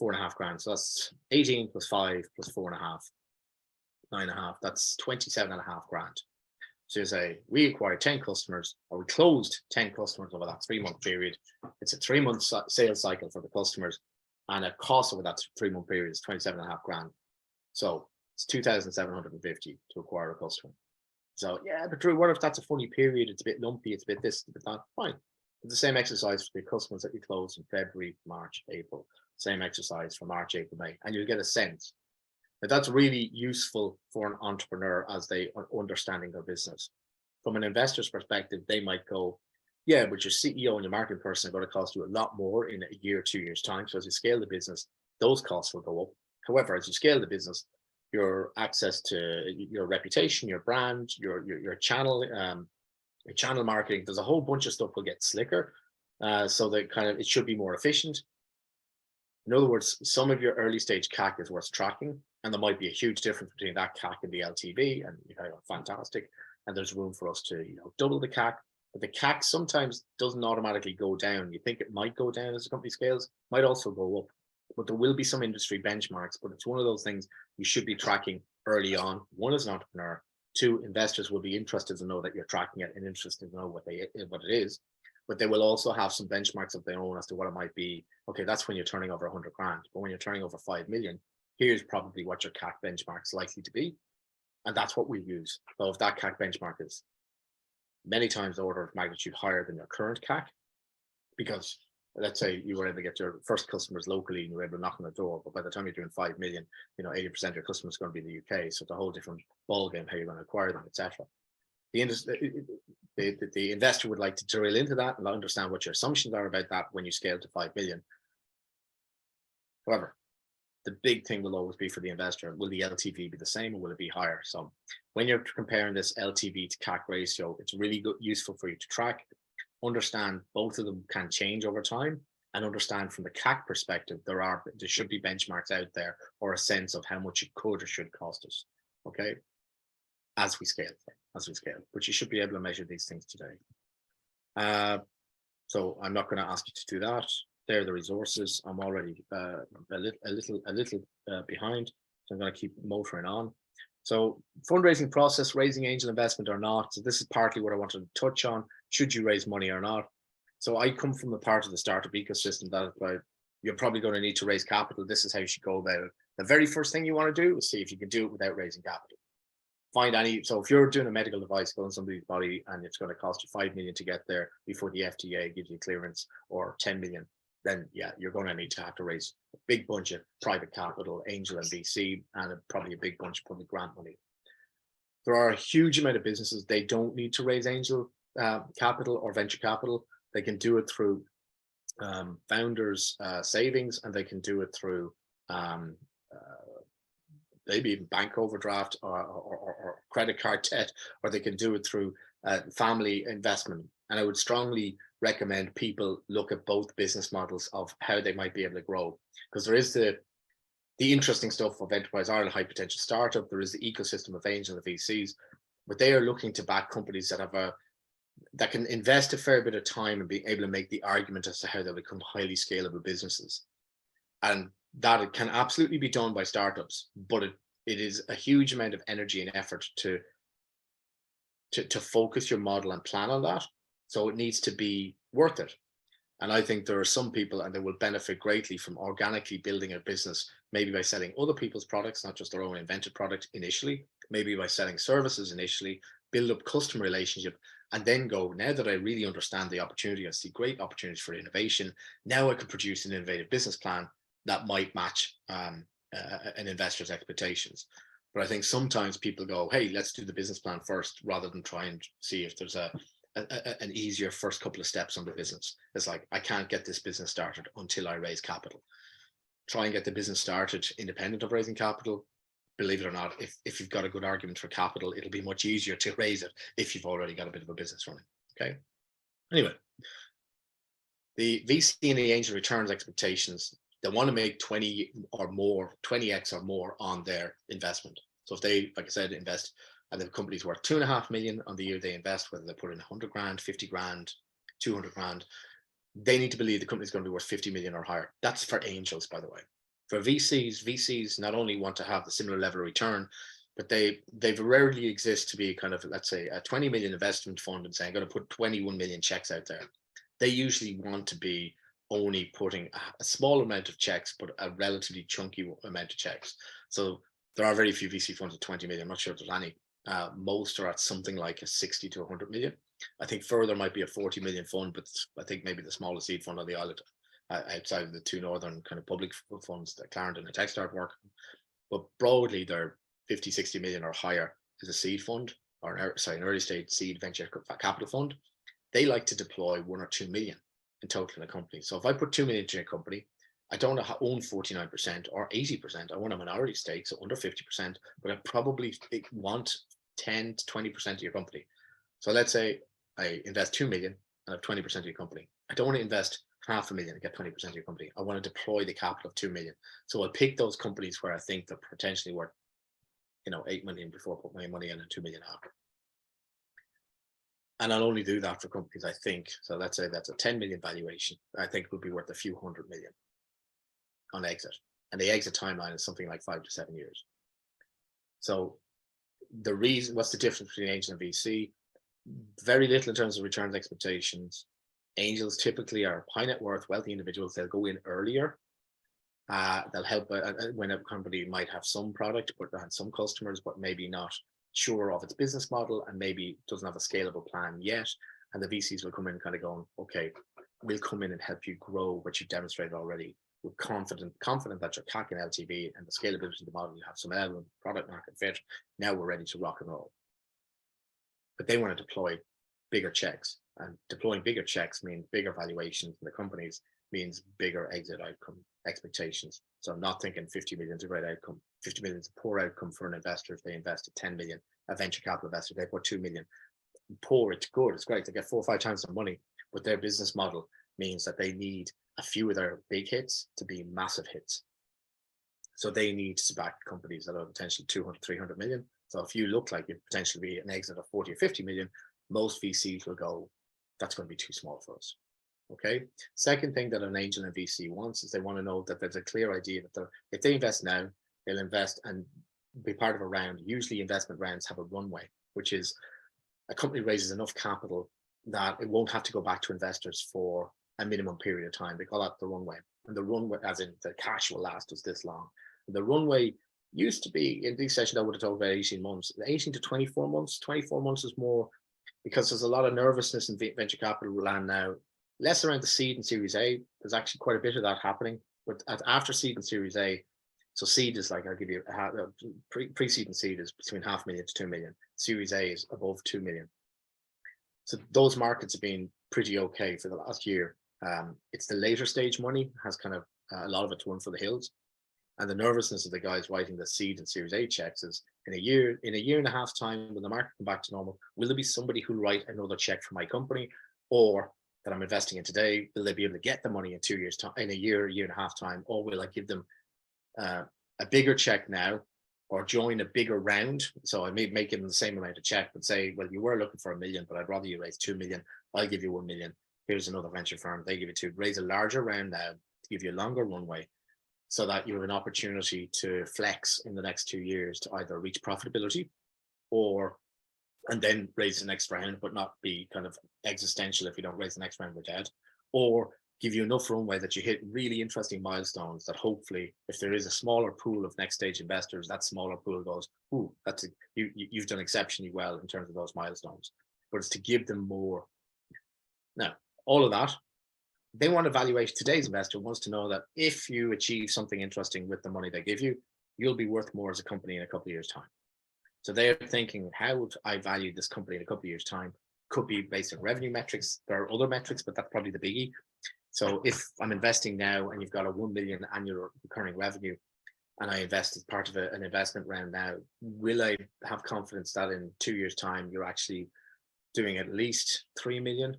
4.5 grand. So that's 18 plus 5 plus 4.5. 9.5, that's 27.5 grand. So you say we acquired 10 customers, or we closed 10 customers over that 3-month period. It's a 3-month sales cycle for the customers, and a cost over that 3-month period is 27.5 grand. So it's 2,750 to acquire a customer. So yeah, but Drew, what if that's a funny period? It's a bit lumpy, it's a bit this, it's a bit that. Fine. It's the same exercise for the customers that you close in February, March, April. Same exercise for March, April, May, and you'll get a sense. But that's really useful for an entrepreneur as they are understanding their business. From an investor's perspective, they might go, yeah, but your CEO and your marketing person are going to cost you a lot more in a year, 2 years time. So as you scale the business, those costs will go up. However, as you scale the business, your access to your reputation, your brand, your channel marketing, there's a whole bunch of stuff will get slicker. So that kind of, it should be more efficient. In other words, some of your early stage CAC is worth tracking, and there might be a huge difference between that CAC and the LTV, and fantastic. And there's room for us to double the CAC, but the CAC sometimes doesn't automatically go down. You think it might go down as the company scales, might also go up, but there will be some industry benchmarks. But it's one of those things you should be tracking early on. One, as an entrepreneur. Two, investors will be interested to know that you're tracking it and interested to know what it is. But they will also have some benchmarks of their own as to what it might be. Okay, that's when you're turning over 100 grand. But when you're turning over 5 million, here's probably what your CAC benchmark is likely to be. And that's what we use. So if that CAC benchmark is many times the order of magnitude higher than your current CAC, because let's say you were able to get your first customers locally and you were able to knock on the door, but by the time you're doing 5 million, 80% of your customers are going to be in the UK. So it's a whole different ballgame, how you're going to acquire them, etc. The investor would like to drill into that and understand what your assumptions are about that when you scale to 5 million. However, the big thing will always be for the investor, will the LTV be the same or will it be higher? So when you're comparing this LTV to CAC ratio, it's really useful for you to track, understand both of them can change over time, and understand from the CAC perspective, there should be benchmarks out there or a sense of how much it could or should cost us, okay, as we scale. But you should be able to measure these things today. So I'm not going to ask you to do that. There are the resources. I'm already a little behind, so I'm going to keep motoring on. So fundraising process, raising angel investment or not. So this is partly what I wanted to touch on. Should you raise money or not? So I come from the part of the startup ecosystem that you're probably going to need to raise capital. This is how you should go about it. The very first thing you want to do is see if you can do it without raising capital. So if you're doing a medical device, go on somebody's body and it's going to cost you 5 million to get there before the FDA gives you clearance, or 10 million, then yeah, you're going to have to raise a big bunch of private capital, angel and VC, and probably a big bunch of public grant money. There are a huge amount of businesses, they don't need to raise angel capital or venture capital. They can do it through founders' savings, and they can do it through maybe even bank overdraft or credit card debt, or they can do it through family investment. And I would strongly recommend people look at both business models of how they might be able to grow, because there is the interesting stuff of Enterprise Ireland high potential startup. There is the ecosystem of angel and VCs, but they are looking to back companies that can invest a fair bit of time and be able to make the argument as to how they become highly scalable businesses. And that it can absolutely be done by startups, but it is a huge amount of energy and effort to focus your model and plan on that. So it needs to be worth it. And I think there are some people, and they will benefit greatly from organically building a business, maybe by selling other people's products, not just their own invented product initially, maybe by selling services initially, build up customer relationship, and then go, now that I really understand the opportunity, I see great opportunities for innovation. Now I can produce an innovative business plan that might match an investor's expectations. But I think sometimes people go, hey, let's do the business plan first, rather than try and see if there's an easier first couple of steps on the business. It's like, I can't get this business started until I raise capital. Try and get the business started independent of raising capital. Believe it or not, if you've got a good argument for capital, it'll be much easier to raise it if you've already got a bit of a business running. Okay. Anyway, the VC and the angel returns expectations, they want to make 20x or more on their investment. So if they, like I said, invest, and the company's worth 2.5 million on the year they invest, whether they put in 100 grand, 50 grand, 200 grand, they need to believe the company's going to be worth 50 million or higher. That's for angels, by the way. For VCs not only want to have the similar level of return, but they rarely exist to be kind of, let's say, a 20 million investment fund and saying, I'm going to put 21 million checks out there. They usually want to be only putting a small amount of checks, but a relatively chunky amount of checks. So there are very few VC funds at 20 million. I'm not sure if there's any. Most are at something like a 60 to 100 million. I think further might be a 40 million fund, but I think maybe the smallest seed fund on the island, outside of the two northern kind of public funds that Clarendon and Techstart work. But broadly, they're 50, 60 million or higher as a seed fund, or an early stage seed venture capital fund. They like to deploy 1 or 2 million in total in a company. So if I put 2 million into a company, I don't own 49% or 80%. I want a minority stake, so under 50%, but I probably want 10 to 20% of your company. So let's say I invest 2 million and have 20% of your company. I don't want to invest 500,000 and get 20% of your company. I want to deploy the capital of 2 million. So I'll pick those companies where I think they're potentially worth, 8 million before I put my money in and 2 million after. And I'll only do that for companies I think. So let's say that's a 10 million valuation. I think it would be worth a few 100 million on exit. And the exit timeline is something like 5 to 7 years. So what's the difference between angel and VC? Very little in terms of returns expectations. Angels typically are high net worth, wealthy individuals. They'll go in earlier. They'll help when a company might have some product, but some customers, but maybe not sure of its business model and maybe doesn't have a scalable plan yet. And the VCs will come in kind of going, okay, we'll come in and help you grow what you've demonstrated already. We're confident that your CAC and LTV and the scalability of the model, you have some element of product market fit. Now we're ready to rock and roll. But they want to deploy bigger checks, and deploying bigger checks means bigger valuations in the companies, means bigger exit outcome expectations. So I'm not thinking 50 million is a great outcome. 50 million is a poor outcome for an investor if they invested 10 million. A venture capital investor, they put 2 million. Poor, it's good, it's great. They get 4 or 5 times the money, but their business model means that they need a few of their big hits to be massive hits. So they need to back companies that are potentially 200, 300 million. So if you look like you potentially be an exit of 40 or 50 million, most VCs will go, that's going to be too small for us. Okay. Second thing that an angel and VC wants is they want to know that there's a clear idea that if they invest now, they'll invest and be part of a round. Usually investment rounds have a runway, which is a company raises enough capital that it won't have to go back to investors for a minimum period of time. They call that the runway. And the runway, as in the cash will last us this long. The runway used to be, in these sessions, I would have talked about 18 months, 18 to 24 months. 24 months is more because there's a lot of nervousness in venture capital land now, less around the seed and series A. There's actually quite a bit of that happening, but after seed and series A, so seed is like, I'll give you pre-seed and seed is between 500,000 to 2 million. Series A is above 2 million. So those markets have been pretty okay for the last year. It's the later stage money has kind of a lot of it's run for the hills. And the nervousness of the guys writing the seed and series A checks is in a year and a half time, when the market come back to normal, will there be somebody who write another check for my company or that I'm investing in today? Will they be able to get the money in 2 years time, in a year and a half time, or will I give them a bigger check now or join a bigger round? So I may make them the same amount of check, but say, well, you were looking for 1 million, but I'd rather you raise 2 million. I'll give you 1 million. Here's another venture firm. They give you 2. Raise a larger round now to give you a longer runway, so that you have an opportunity to flex in the next 2 years to either reach profitability and then raise the next round, but not be kind of existential if you don't raise the next round, we're dead, or give you enough runway that you hit really interesting milestones that hopefully, if there is a smaller pool of next stage investors, that smaller pool goes, ooh, you've done exceptionally well in terms of those milestones. But it's to give them more. Now, all of that, they want to evaluate. Today's investor wants to know that if you achieve something interesting with the money they give you, you'll be worth more as a company in a couple of years' time. So they're thinking, how would I value this company in a couple of years' time? Could be based on revenue metrics. There are other metrics, but that's probably the biggie. So if I'm investing now and you've got a 1 million annual recurring revenue, and I invest as part of an investment round now, will I have confidence that in 2 years' time you're actually doing at least 3 million?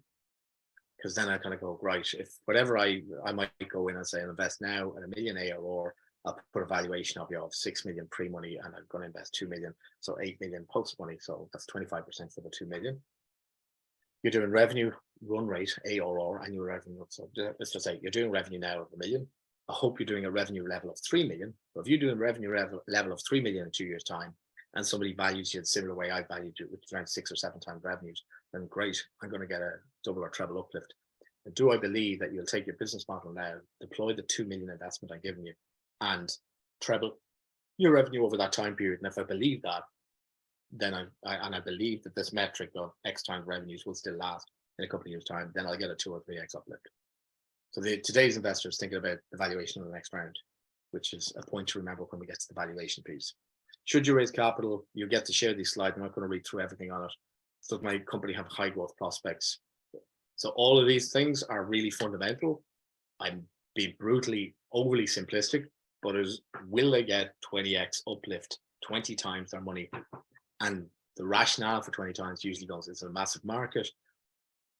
Because then I kind of go, right, if whatever I might go in and say I'll invest now at 1 million ARR, I'll put a valuation of 6 million pre-money and I'm going to invest 2 million, so 8 million post-money. So that's 25% for the 2 million. You're doing revenue run rate, ARR, annual revenue. So let's just say you're doing revenue now of 1 million. I hope you're doing a revenue level of 3 million. So if you're doing revenue level of 3 million in 2 years' time, and somebody values you the similar way I valued you, which is around 6 or 7 times revenues, then great, I'm going to get a double or treble uplift. And do I believe that you'll take your business model now, deploy the 2 million investment I'm giving you, and treble your revenue over that time period? And if I believe that, then I believe that this metric of X times revenues will still last in a couple of years' time, then I'll get a 2 or 3x uplift. So today's investors thinking about the valuation of the next round, which is a point to remember when we get to the valuation piece. Should you raise capital, you get to share these slides. I'm not going to read through everything on it. So my company have high growth prospects. So all of these things are really fundamental. I'm being brutally overly simplistic, but will they get 20x uplift, 20 times their money? And the rationale for 20 times usually goes, it's a massive market.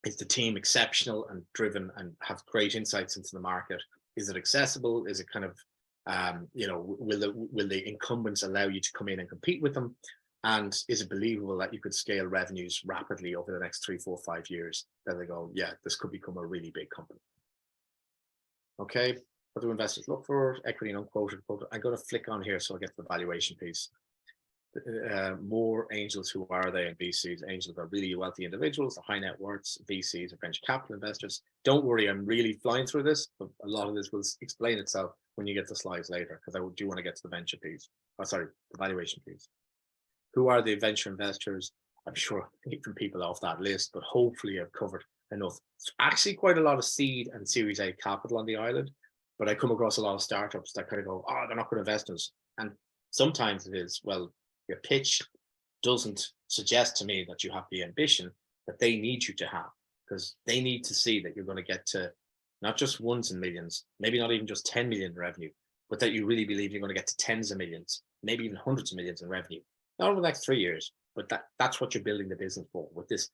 Is the team exceptional and driven and have great insights into the market? Is it accessible? Is it kind of, will the incumbents allow you to come in and compete with them? And is it believable that you could scale revenues rapidly over the next 3, 4, 5 years? Then they go, yeah, this could become a really big company. Okay, what do investors look for? Equity and unquoted. I'm going to flick on here so I get to the valuation piece. More angels, who are they? And VCs. Angels are really wealthy individuals, the high net worths. VCs are venture capital investors. Don't worry, I'm really flying through this, but a lot of this will explain itself when you get the slides later, because I do want to get to the venture piece. Oh, sorry, the valuation piece. Who are the venture investors? I'm sure different people off that list, but hopefully I've covered enough. It's actually quite a lot of seed and Series A capital on the island, but I come across a lot of startups that kind of go, oh, they're not going to invest in us. And sometimes it is, well, your pitch doesn't suggest to me that you have the ambition that they need you to have, because they need to see that you're going to get to not just ones and millions, maybe not even just 10 million in revenue, but that you really believe you're going to get to tens of millions, maybe even hundreds of millions in revenue, not over the next 3 years, but that's what you're building the business for, with this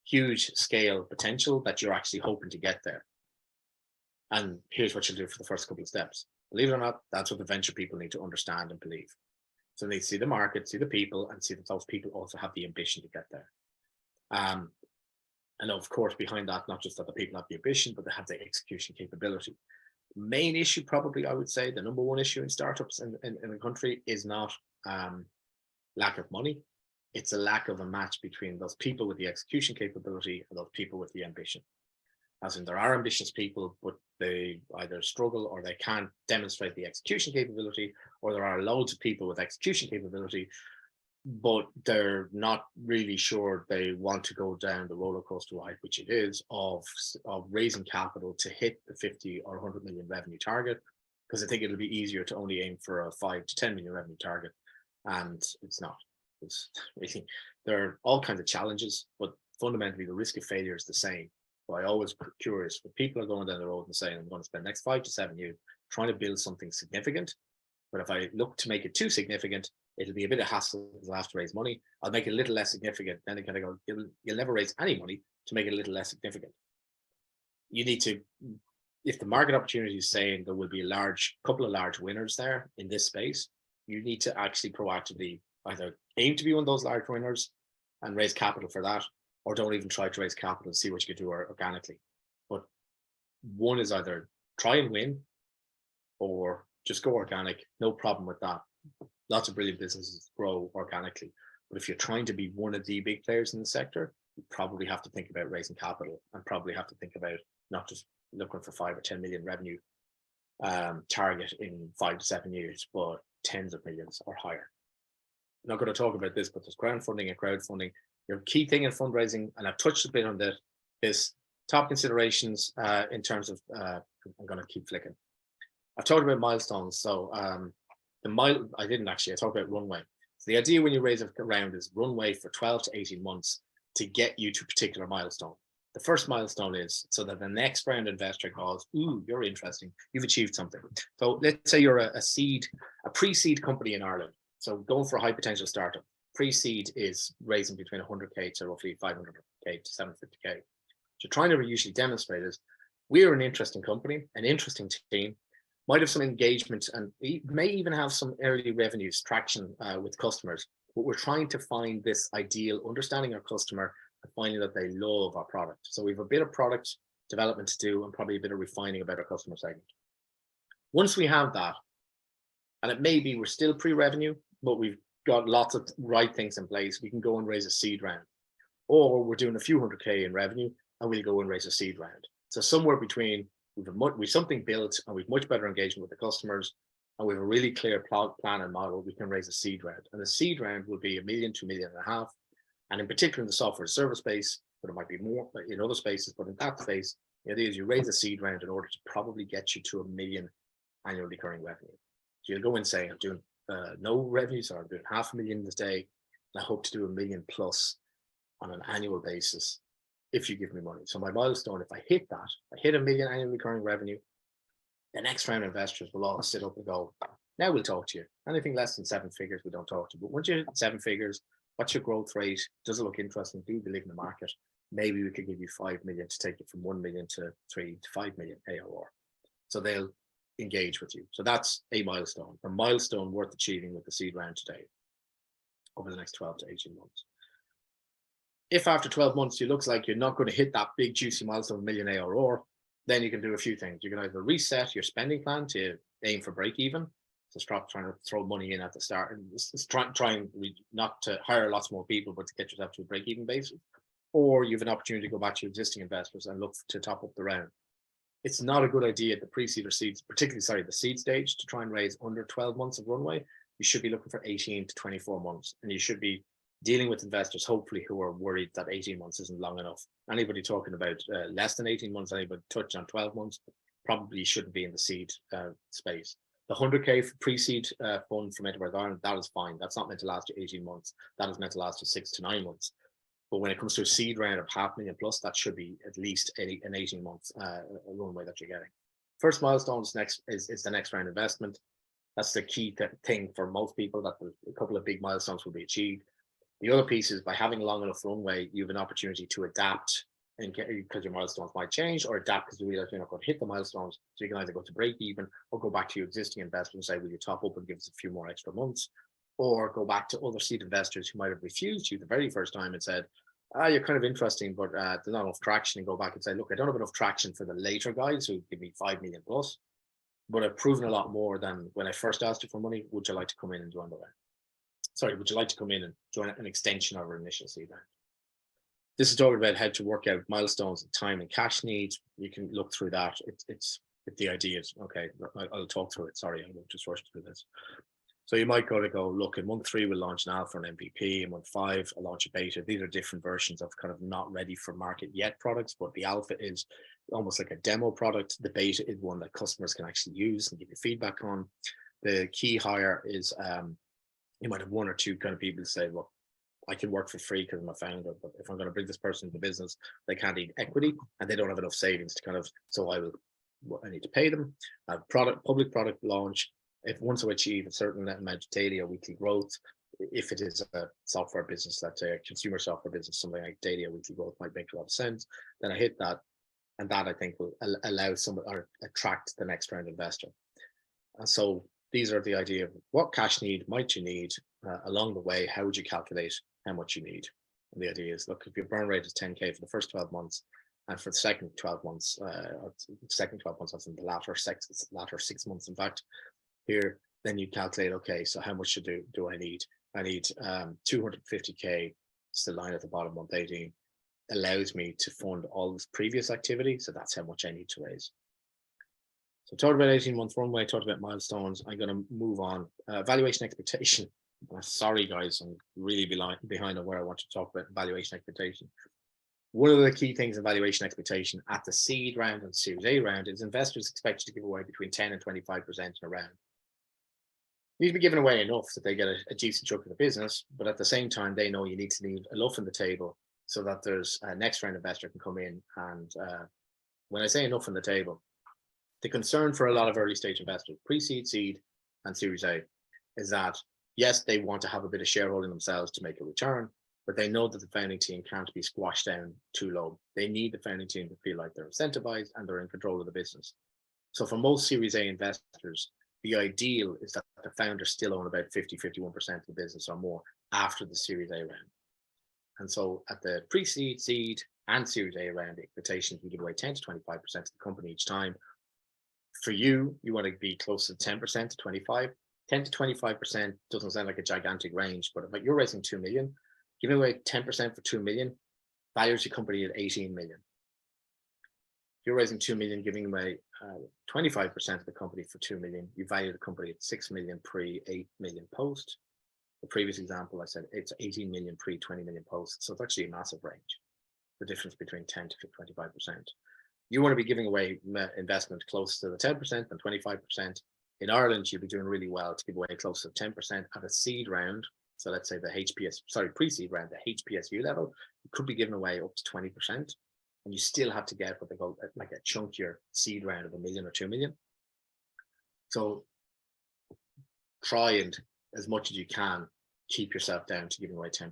huge scale potential that you're actually hoping to get there. And here's what you'll do for the first couple of steps. Believe it or not, that's what the venture people need to understand and believe. So they see the market, see the people, and see that those people also have the ambition to get there. And of course, behind that, not just that the people have the ambition, but they have the execution capability. The main issue, probably, I would say, the number one issue in startups in the country is not lack of money. It's a lack of a match between those people with the execution capability and those people with the ambition. As in, there are ambitious people, but they either struggle or they can't demonstrate the execution capability, or there are loads of people with execution capability, but they're not really sure they want to go down the roller coaster ride, which it is, of raising capital to hit the 50 or 100 million revenue target, because I think it'll be easier to only aim for a 5 to 10 million revenue target, and it's not. It's really, there are all kinds of challenges, but fundamentally the risk of failure is the same. So I always curious when people are going down the road and saying, I'm going to spend the next 5 to 7 years trying to build something significant. But if I look to make it too significant, it'll be a bit of hassle because I'll have to raise money. I'll make it a little less significant. Then they're going to go, you'll never raise any money to make it a little less significant. You need to, if the market opportunity is saying there will be a couple of large winners there in this space, you need to actually proactively either aim to be one of those large winners and raise capital for that, or don't even try to raise capital and see what you can do organically. But one is either try and win or just go organic. No problem with that. Lots of brilliant businesses grow organically. But if you're trying to be one of the big players in the sector, you probably have to think about raising capital and probably have to think about not just looking for 5 or 10 million revenue target in 5 to 7 years, but tens of millions or higher. I'm not going to talk about this, but there's crowdfunding and crowdfunding. Your key thing in fundraising, and I've touched a bit on that, is top considerations in terms of, I'm going to keep flicking. I've talked about milestones. So I didn't actually, I talked about runway. So the idea when you raise a round is runway for 12 to 18 months to get you to a particular milestone. The first milestone is so that the next round investor goes, ooh, you're interesting. You've achieved something. So let's say you're a pre-seed company in Ireland. So going for a high potential startup. Pre-seed is raising between 100K to roughly 500K to 750K. So you're trying to usually demonstrate is we're an interesting company, an interesting team, might have some engagement, and we may even have some early revenues traction with customers. But we're trying to find this ideal, understanding our customer and finding that they love our product. So we have a bit of product development to do and probably a bit of refining about our customer segment. Once we have that, and it may be we're still pre-revenue, but we've got lots of right things in place, we can go and raise a seed round. Or we're doing a few 100K in revenue and we'll go and raise a seed round. So somewhere between we've something built and we've much better engagement with the customers and we have a really clear plan and model, we can raise a seed round. And the seed round will be $1 million to $1.5 million. And in particular in the software service space, but it might be more in other spaces, but in that space, the idea is you raise a seed round in order to probably get you to $1 million annual recurring revenue. So you'll go and say, I'm doing no revenue, so I'm doing $500,000 this day. And I hope to do $1 million plus on an annual basis if you give me money. So my milestone, if I hit that, I hit $1 million annual recurring revenue, the next round of investors will all sit up and go, now we'll talk to you. Anything less than 7 figures, we don't talk to you. But once you hit 7 figures, what's your growth rate? Does it look interesting? Do you believe in the market? Maybe we could give you 5 million to take it from 1 million to 3 to 5 million ARR. So they'll engage with you. So that's a milestone worth achieving with the seed round today over the next 12 to 18 months. If after 12 months, it looks like you're not going to hit that big juicy milestone, $1 million ARR, then you can do a few things. You can either reset your spending plan to aim for break even. So stop trying to throw money in at the start and trying not to hire lots more people, but to get yourself to a break even basis. Or you have an opportunity to go back to your existing investors and look to top up the round. It's not a good idea at the pre-seed or seed, particularly, the seed stage, to try and raise under 12 months of runway. You should be looking for 18 to 24 months. And you should be dealing with investors, hopefully, who are worried that 18 months isn't long enough. Anybody talking about less than 18 months, anybody touching on 12 months, probably shouldn't be in the seed space. The 100K pre-seed fund from Enterprise Ireland, that is fine. That's not meant to last you 18 months. That is meant to last you 6 to 9 months. But when it comes to a seed round of $500,000 plus, that should be at least an 18 months runway that you're getting. First milestone is the next round investment. That's the key thing for most people, that a couple of big milestones will be achieved. The other piece is by having a long enough runway, you have an opportunity to adapt because your milestones might change, or adapt because you realize you're not going to hit the milestones. So you can either go to break even or go back to your existing investors and say, will you top up and give us a few more extra months? Or go back to other seed investors who might have refused you the very first time and said, you're kind of interesting, but there's not enough traction, and go back and say, look, I don't have enough traction for the later guys who give me 5 million plus, but I've proven a lot more than when I first asked you for money. Would you like to come in and join the round? Sorry, would you like to come in and join an extension of our initial seed round? This is talking about how to work out milestones, time and cash needs. You can look through that. It's the idea is, okay, I'll talk through it. Sorry, I won't just rush through this. So you might go, look, in month 3, we'll launch an alpha and MVP. In month 5, I'll launch a beta. These are different versions of kind of not ready for market yet products, but the alpha is almost like a demo product. The beta is one that customers can actually use and give you feedback on. The key hire is, you might have 1 or 2 kind of people say, well, I can work for free because I'm a founder, but if I'm going to bring this person into the business, they can't eat equity and they don't have enough savings to kind of, so I need to pay them. Public product launch. If once I achieve a certain amount of daily or weekly growth, if it is a software business, let's say a consumer software business, something like daily or weekly growth might make a lot of sense, then I hit that. And that I think will allow someone or attract the next round investor. And so these are the idea of what cash need might you need along the way. How would you calculate how much you need? And the idea is, look, if your burn rate is 10K for the first 12 months, and for the second 12 months, that's in the latter 6 months, in fact, here, then you calculate, okay, so how much do I need? I need 250K, it's the line at the bottom, month 18, allows me to fund all this previous activity. So that's how much I need to raise. So talked about 18 months runway, talked about milestones. I'm going to move on. Valuation expectation. Sorry, guys, I'm really behind on where I want to talk about valuation expectation. One of the key things in valuation expectation at the seed round and Series A round is investors expect you to give away between 10 and 25% in a round. You need to be giving away enough that they get a decent chunk of the business, but at the same time, they know you need to leave enough on the table so that there's a next round investor can come in. And when I say enough on the table, the concern for a lot of early stage investors, pre-seed, seed, and Series A, is that yes, they want to have a bit of shareholding themselves to make a return, but they know that the founding team can't be squashed down too low. They need the founding team to feel like they're incentivized and they're in control of the business. So for most Series A investors, the ideal is that the founders still own about 50-51% of the business or more after the Series A round. And so at the pre-seed, seed, and Series A round, the expectation we give away 10 to 25% of the company each time. For you, you want to be close to 10% to 25. 10 to 25% doesn't sound like a gigantic range, but if you're raising 2 million, giving away 10% for 2 million values your company at 18 million. If you're raising 2 million, giving away 25% of the company for 2 million, you value the company at 6 million pre, 8 million post. The previous example, I said it's 18 million pre, 20 million post. So it's actually a massive range, the difference between 10 to 25%. You want to be giving away investment close to the 10% and 25%. In Ireland, you'll be doing really well to give away close to 10% at a seed round. So let's say the pre-seed round, the HPSU level, you could be giving away up to 20%. And you still have to get what they call like a chunkier seed round of 1 million or 2 million. So try and, as much as you can, keep yourself down to giving away 10%.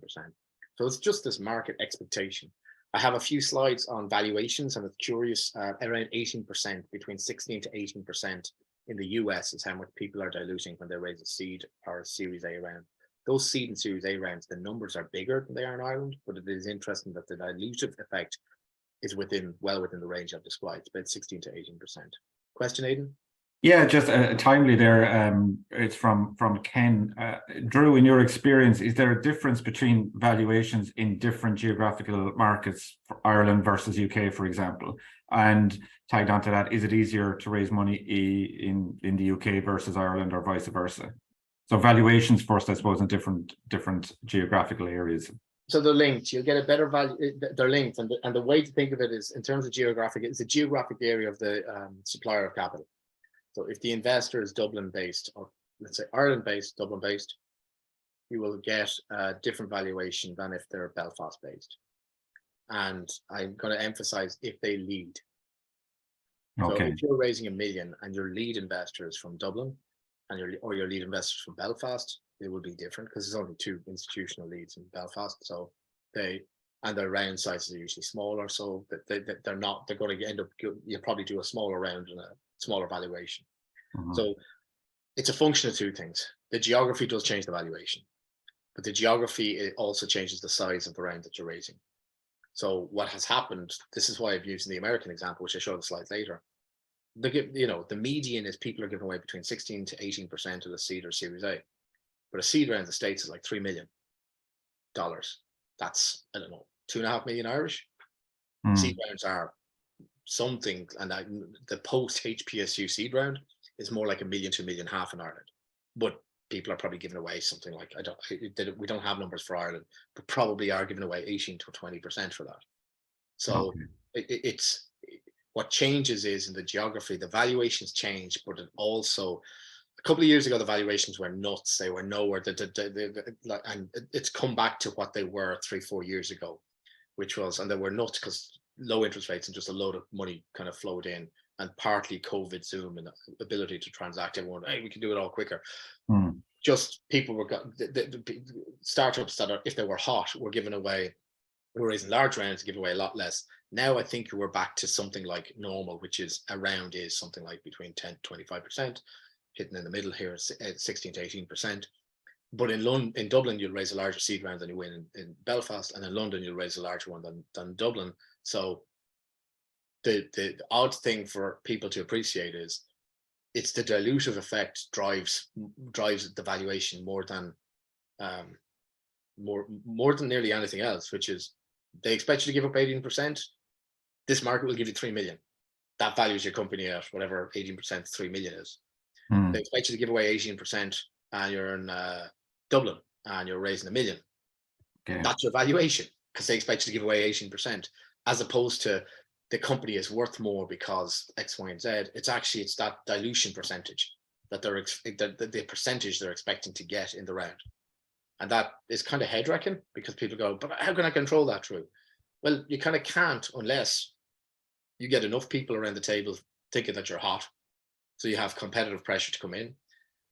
So it's just this market expectation. I have a few slides on valuations, and it's curious, around 18%, between 16 to 18% in the US is how much people are diluting when they raise a seed or a Series A round. Those seed and Series A rounds, the numbers are bigger than they are in Ireland, but it is interesting that the dilutive effect is well within the range I've described. It's about 16 to 18%. Question, Aidan? Yeah, just timely there. It's from Ken. Drew, in your experience, is there a difference between valuations in different geographical markets, for Ireland versus UK, for example? And tagged onto that, is it easier to raise money in the UK versus Ireland, or vice versa? So valuations first, I suppose, in different geographical areas. So they're linked. You'll get a better value. They're linked, and the way to think of it is in terms of geographic. It's the geographic area of the supplier of capital. So if the investor is Dublin based, or let's say Ireland based, Dublin based, you will get a different valuation than if they're Belfast based. And I'm going to emphasize if they lead. Okay. So if you're raising 1 million and your lead investor is from Dublin, and your lead investor is from Belfast, it will be different because there's only 2 institutional leads in Belfast. So their round sizes are usually smaller, so they're going to end up, you'll probably do a smaller round and a smaller valuation. So it's a function of 2 things. The geography does change the valuation, but the geography, it also changes the size of the round that you're raising. So what has happened, this is why I've used the American example, which I show the slide later. The median is people are giving away between 16 to 18% of the seed or Series A. But a seed round in the States is like $3 million. That's, I don't know, 2.5 million Irish. Seed rounds are something, and the post HPSU seed round is more like 1 million to 1.5 million in Ireland. But people are probably giving away something like, we don't have numbers for Ireland, but probably are giving away 18 to 20% for that. So it's what changes is in the geography, the valuations change, but it also, a couple of years ago, the valuations were nuts. They were nowhere. And it's come back to what they were 3-4 years ago, which was, and they were nuts because low interest rates and just a load of money kind of flowed in, and partly COVID, Zoom, and the ability to transact. Everyone, hey, we can do it all quicker. Just people were the startups that are, if they were hot, were giving away. We're raising large rounds to give away a lot less. Now I think we're back to something like normal, which is around is something like between 10 to 25%. Hitting in the middle here at 16 to 18%. But in Dublin, you'll raise a larger seed round than you win in Belfast, and in London, you'll raise a larger one than Dublin. So the odd thing for people to appreciate is it's the dilutive effect drives the valuation more than nearly anything else, which is they expect you to give up 18%. This market will give you 3 million. That values your company at whatever 18% 3 million is. They expect you to give away 18% and you're in Dublin and you're raising 1 million. Okay. That's your valuation because they expect you to give away 18%, as opposed to the company is worth more because X, Y, and Z. It's that dilution percentage that the percentage they're expecting to get in the round. And that is kind of head wrecking because people go, but how can I control that, Drew? Well, you kind of can't unless you get enough people around the table thinking that you're hot. So you have competitive pressure to come in,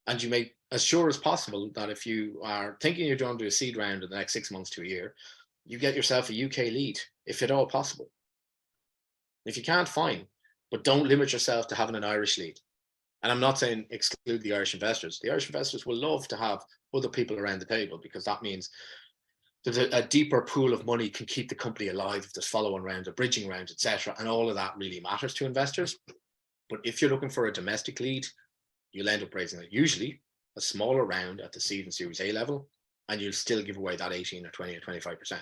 and you make as sure as possible that if you are thinking you're going to do a seed round in the next 6 months to a year, you get yourself a UK lead, if at all possible. If you can't, fine, but don't limit yourself to having an Irish lead. And I'm not saying exclude the Irish investors. The Irish investors will love to have other people around the table because that means there's a deeper pool of money can keep the company alive if there's follow-on rounds, a bridging round, etc. And all of that really matters to investors. But if you're looking for a domestic lead, you'll end up raising it. Usually, a smaller round at the seed and Series A level, and you'll still give away that 18 or 20 or 25%.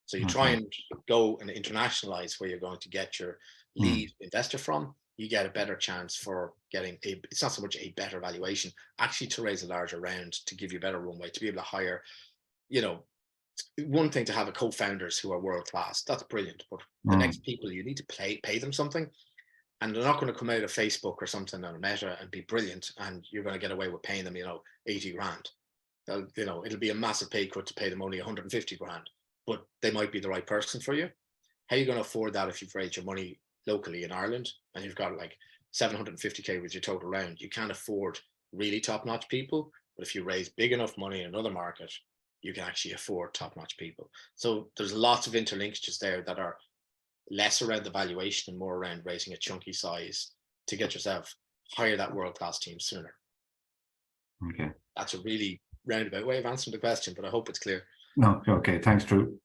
So you try and go and internationalize where you're going to get your lead investor from. You get a better chance for getting it's not so much a better valuation, actually to raise a larger round, to give you better runway, to be able to hire, you know, one thing to have a co-founders who are world class, that's brilliant, but the next people you need to pay them something, and they're not going to come out of Facebook or something on Meta and be brilliant, and you're going to get away with paying them, 80 grand. It'll be a massive pay cut to pay them only 150 grand, but they might be the right person for you. How are you going to afford that if you've raised your money locally in Ireland and you've got like 750k with your total round? You can't afford really top-notch people, but if you raise big enough money in another market, you can actually afford top-notch people. So there's lots of interlinkages there that are less around the valuation and more around raising a chunky size to get yourself hire that world-class team sooner. Okay. That's a really roundabout way of answering the question, but I hope it's clear. No, okay, thanks, Drew.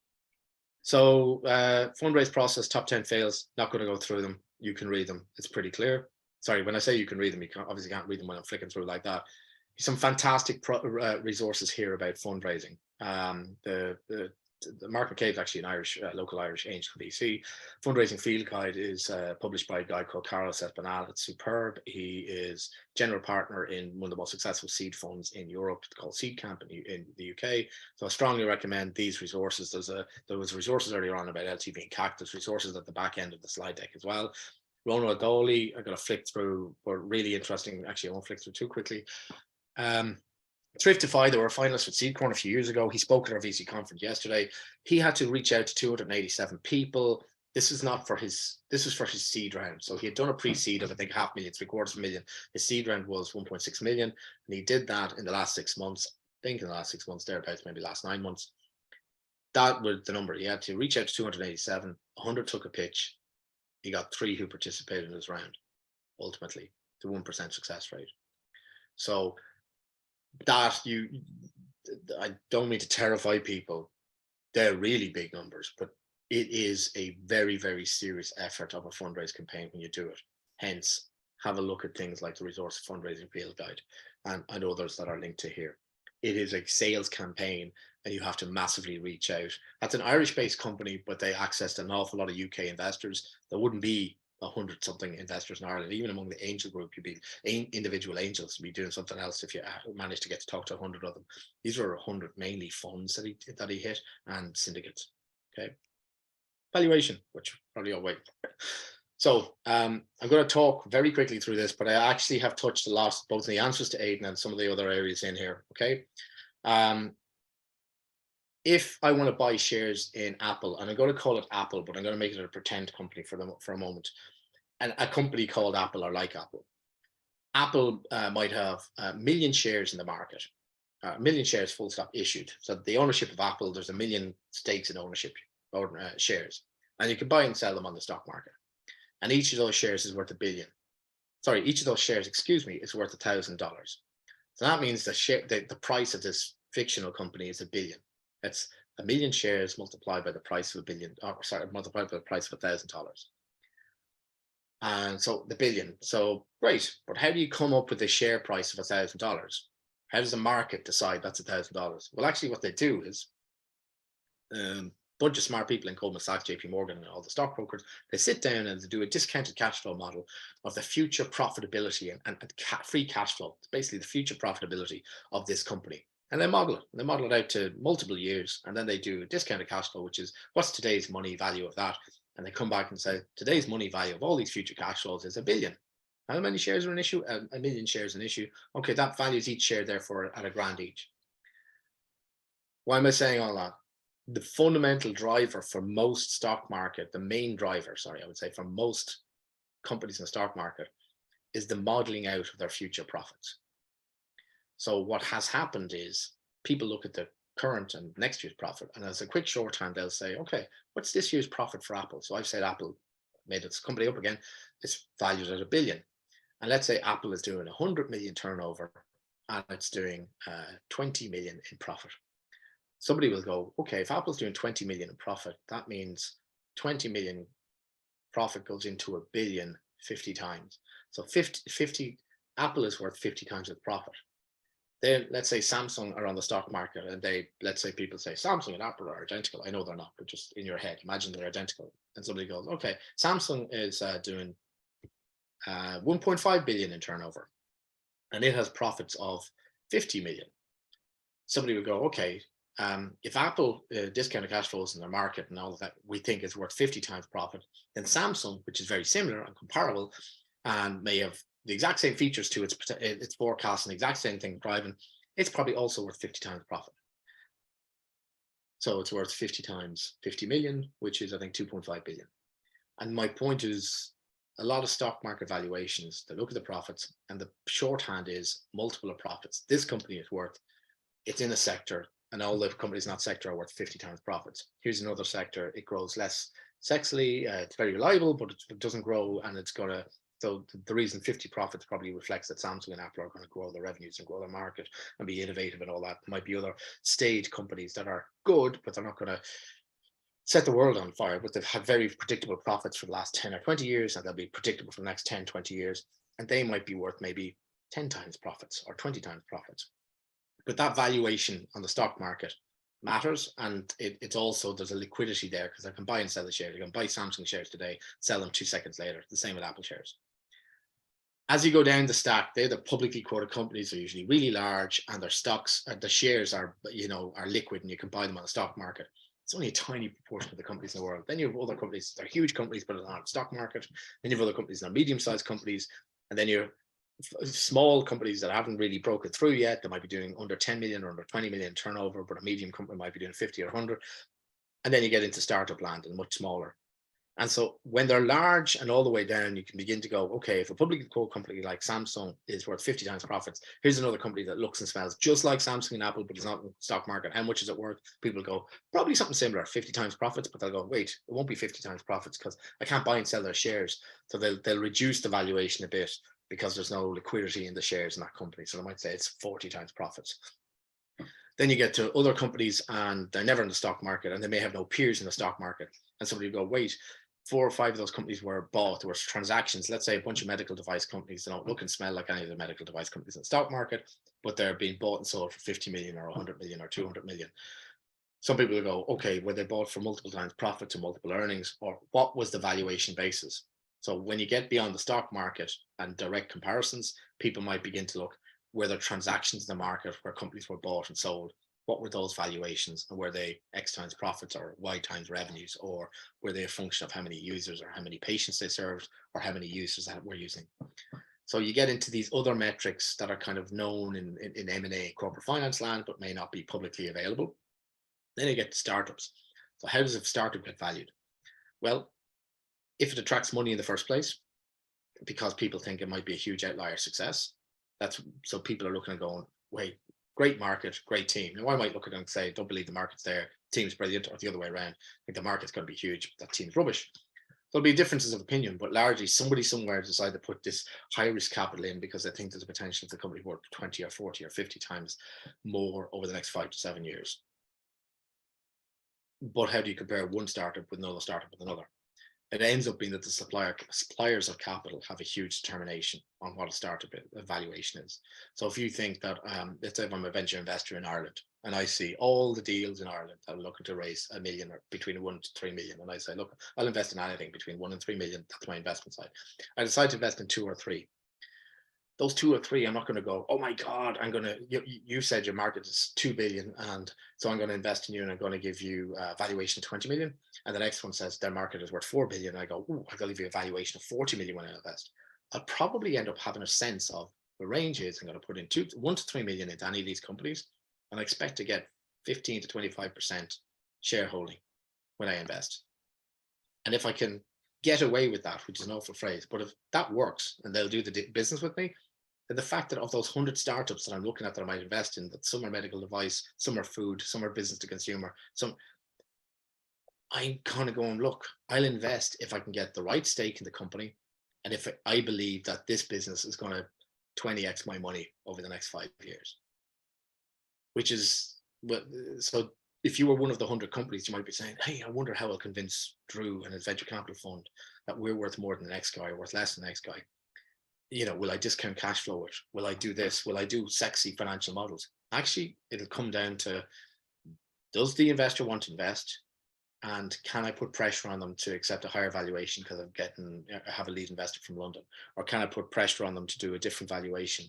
So fundraise process, top 10 fails, not going to go through them. You can read them. It's pretty clear. Sorry, when I say you can read them, you obviously can't read them when I'm flicking through like that. Some fantastic resources here about fundraising. The Mark McCabe is actually an Irish, local Irish angel in BC. Fundraising Field Guide is published by a guy called Carlos Espinal. It's superb. He is general partner in one of the most successful seed funds in Europe called Seed Camp in the UK. So I strongly recommend these resources. There was resources earlier on about LTV and CAC. There's resources at the back end of the slide deck as well. Rona Adoli, I'm going to flick through, but really interesting. Actually, I won't flick through too quickly. Thriftify, they were finalists with Seedcorn a few years ago. He spoke at our VC conference yesterday. He had to reach out to 287 people. This was for his seed round. So he had done a pre-seed of, I think, $500,000, $750,000. His seed round was 1.6 million. And he did that in the last 6 months. I think in the last 6 months, thereabouts, maybe last 9 months. That was the number. He had to reach out to 287. 100 took a pitch. He got 3 who participated in his round, ultimately, the 1% success rate. So that I don't mean to terrify people. They're really big numbers, but it is a very, very serious effort of a fundraise campaign when you do it. Hence, have a look at things like the Resource Fundraising Field Guide and others that are linked to here. It is a sales campaign and you have to massively reach out. That's an Irish-based company, but they accessed an awful lot of UK investors. There wouldn't be 100-something investors in Ireland. Even among the angel group, you'd be individual angels, you'd be doing something else if you managed to get to talk to 100 of them. These were 100 mainly funds that he hit and syndicates. Okay, valuation, which probably I'll wait for. So I'm going to talk very quickly through this, but I actually have touched a lot, both in the answers to Aidan and some of the other areas in here. Okay. If I want to buy shares in Apple, and I'm going to call it Apple, but I'm going to make it a pretend company for a moment, and a company called Apple or like Apple. Apple might have a million shares in the market, a million shares full stop issued. So the ownership of Apple, there's a million stakes in ownership or shares, and you can buy and sell them on the stock market. And each of those shares is worth $1 billion. Sorry, each of those shares, is worth $1,000. So that means the price of this fictional company is $1 billion. That's a million shares multiplied by the price of $1 billion, multiplied by the price of $1,000. And so the billion. So great, but how do you come up with the share price of $1,000? How does the market decide that's $1,000? Well, actually, what they do is bunch of smart people in Goldman Sachs, JP Morgan, and all the stockbrokers, they sit down and they do a discounted cash flow model of the future profitability and free cash flow. It's basically the future profitability of this company. And they model it. They model it out to multiple years. And then they do a discounted cash flow, which is what's today's money value of that. And they come back and say, today's money value of all these future cash flows is $1 billion. How many shares are in issue? A million shares in issue. Okay, that values each share therefore at $1,000 each. Why am I saying all that? The fundamental driver for most stock market, the main driver, sorry, I would say for most companies in the stock market is the modeling out of their future profits. So what has happened is people look at the current and next year's profit, and as a quick shorthand, they'll say, okay, what's this year's profit for Apple? So I've said Apple made its company up again. It's valued at $1 billion. And let's say Apple is doing 100 million turnover and it's doing 20 million in profit. Somebody will go, okay, if Apple's doing 20 million in profit, that means 20 million profit goes into $1 billion 50 times. So 50 Apple is worth 50 times the profit. Then let's say Samsung are on the stock market, and let's say people say Samsung and Apple are identical. I know they're not, but just in your head, imagine they're identical. And somebody goes, okay, Samsung is doing 1.5 billion in turnover, and it has profits of 50 million. Somebody would go, okay, if Apple discounted cash flows in their market and all of that, we think is worth 50 times profit, then Samsung, which is very similar and comparable, and may have the exact same features to its forecast and the exact same thing driving, it's probably also worth 50 times profit. So it's worth 50 times 50 million, which is I think 2.5 billion. And my point is, a lot of stock market valuations, they look at the profits, and the shorthand is multiple of profits. This company is worth, it's in a sector, and all the companies in that sector are worth 50 times profits. Here's another sector, it grows less sexily, it's very reliable, but it doesn't grow, and it's gonna, so the reason 50 profits probably reflects that Samsung and Apple are going to grow their revenues and grow their market and be innovative and all that. There might be other stage companies that are good, but they're not going to set the world on fire, but they've had very predictable profits for the last 10 or 20 years, and they'll be predictable for the next 10, 20 years. And they might be worth maybe 10 times profits or 20 times profits. But that valuation on the stock market matters, and it's also, there's a liquidity there, because I can buy and sell the shares. I can buy Samsung shares today, sell them 2 seconds later. The same with Apple shares. As you go down the stack, they're the publicly quoted companies, are usually really large, and their stocks, the shares are, are liquid, and you can buy them on the stock market. It's only a tiny proportion of the companies in the world. Then you have other companies, they're huge companies, but they're not on the stock market. Then you have other companies that are medium-sized companies, and then you have small companies that haven't really broken through yet. They might be doing under 10 million or under 20 million turnover, but a medium company might be doing 50 or 100. And then you get into startup land and much smaller. And so when they're large and all the way down, you can begin to go, okay, if a publicly quoted company like Samsung is worth 50 times profits, here's another company that looks and smells just like Samsung and Apple, but it's not in the stock market. How much is it worth? People go, probably something similar, 50 times profits, but they'll go, wait, it won't be 50 times profits because I can't buy and sell their shares. So they'll reduce the valuation a bit because there's no liquidity in the shares in that company. So they might say it's 40 times profits. Then you get to other companies and they're never in the stock market, and they may have no peers in the stock market. And somebody will go, wait, 4 or 5 of those companies were bought, there were transactions. Let's say a bunch of medical device companies, they don't look and smell like any of the medical device companies in the stock market, but they're being bought and sold for 50 million or 100 million or 200 million. Some people will go, okay, were they bought for multiple times profits or multiple earnings, or what was the valuation basis? So when you get beyond the stock market and direct comparisons, people might begin to look, were there transactions in the market where companies were bought and sold? What were those valuations, and were they X times profits or Y times revenues, or were they a function of how many users or how many patients they served or how many users that were using? So you get into these other metrics that are kind of known in M&A corporate finance land, but may not be publicly available. Then you get to startups. So how does a startup get valued? Well, if it attracts money in the first place, because people think it might be a huge outlier success, so people are looking and going, wait, great market, great team. Now I might look at them and say, don't believe the market's there, team's brilliant, or the other way around, I think the market's going to be huge, but that team's rubbish. There'll be differences of opinion, but largely somebody somewhere decided to put this high risk capital in because they think there's a potential for the company worth 20 or 40 or 50 times more over the next 5 to 7 years. But how do you compare one startup with another startup with another? It ends up being that the suppliers of capital have a huge determination on what a startup valuation is. So if you think that, let's say if I'm a venture investor in Ireland and I see all the deals in Ireland that are looking to raise $1 million or between 1 to 3 million, and I say, look, I'll invest in anything between 1 and 3 million. That's my investment side. I decide to invest in 2 or 3. Those 2 or 3, I'm not going to go, oh my God, you said your market is 2 billion. And so I'm going to invest in you and I'm going to give you a valuation of 20 million. And the next one says their market is worth 4 billion. And I go, oh, I'll give you a valuation of 40 million when I invest. I'll probably end up having a sense of the range is I'm going to put in 1 to 3 million into any of these companies. And I expect to get 15 to 25% shareholding when I invest. And if I can get away with that, which is an awful phrase, but if that works and they'll do the business with me, and the fact that of those 100 startups that I'm looking at that I might invest in, that some are medical device, some are food, some are business to consumer, I'm kind of going, look, I'll invest if I can get the right stake in the company. And if I believe that this business is going to 20x my money over the next 5 years, which is, so if you were one of the 100 companies, you might be saying, hey, I wonder how I'll convince Drew and his venture capital fund that we're worth more than the next guy or worth less than the next guy. will I discount cash flow it? Will I do this? Will I do sexy financial models? Actually, it'll come down to, does the investor want to invest? And can I put pressure on them to accept a higher valuation because I have a lead investor from London? Or can I put pressure on them to do a different valuation?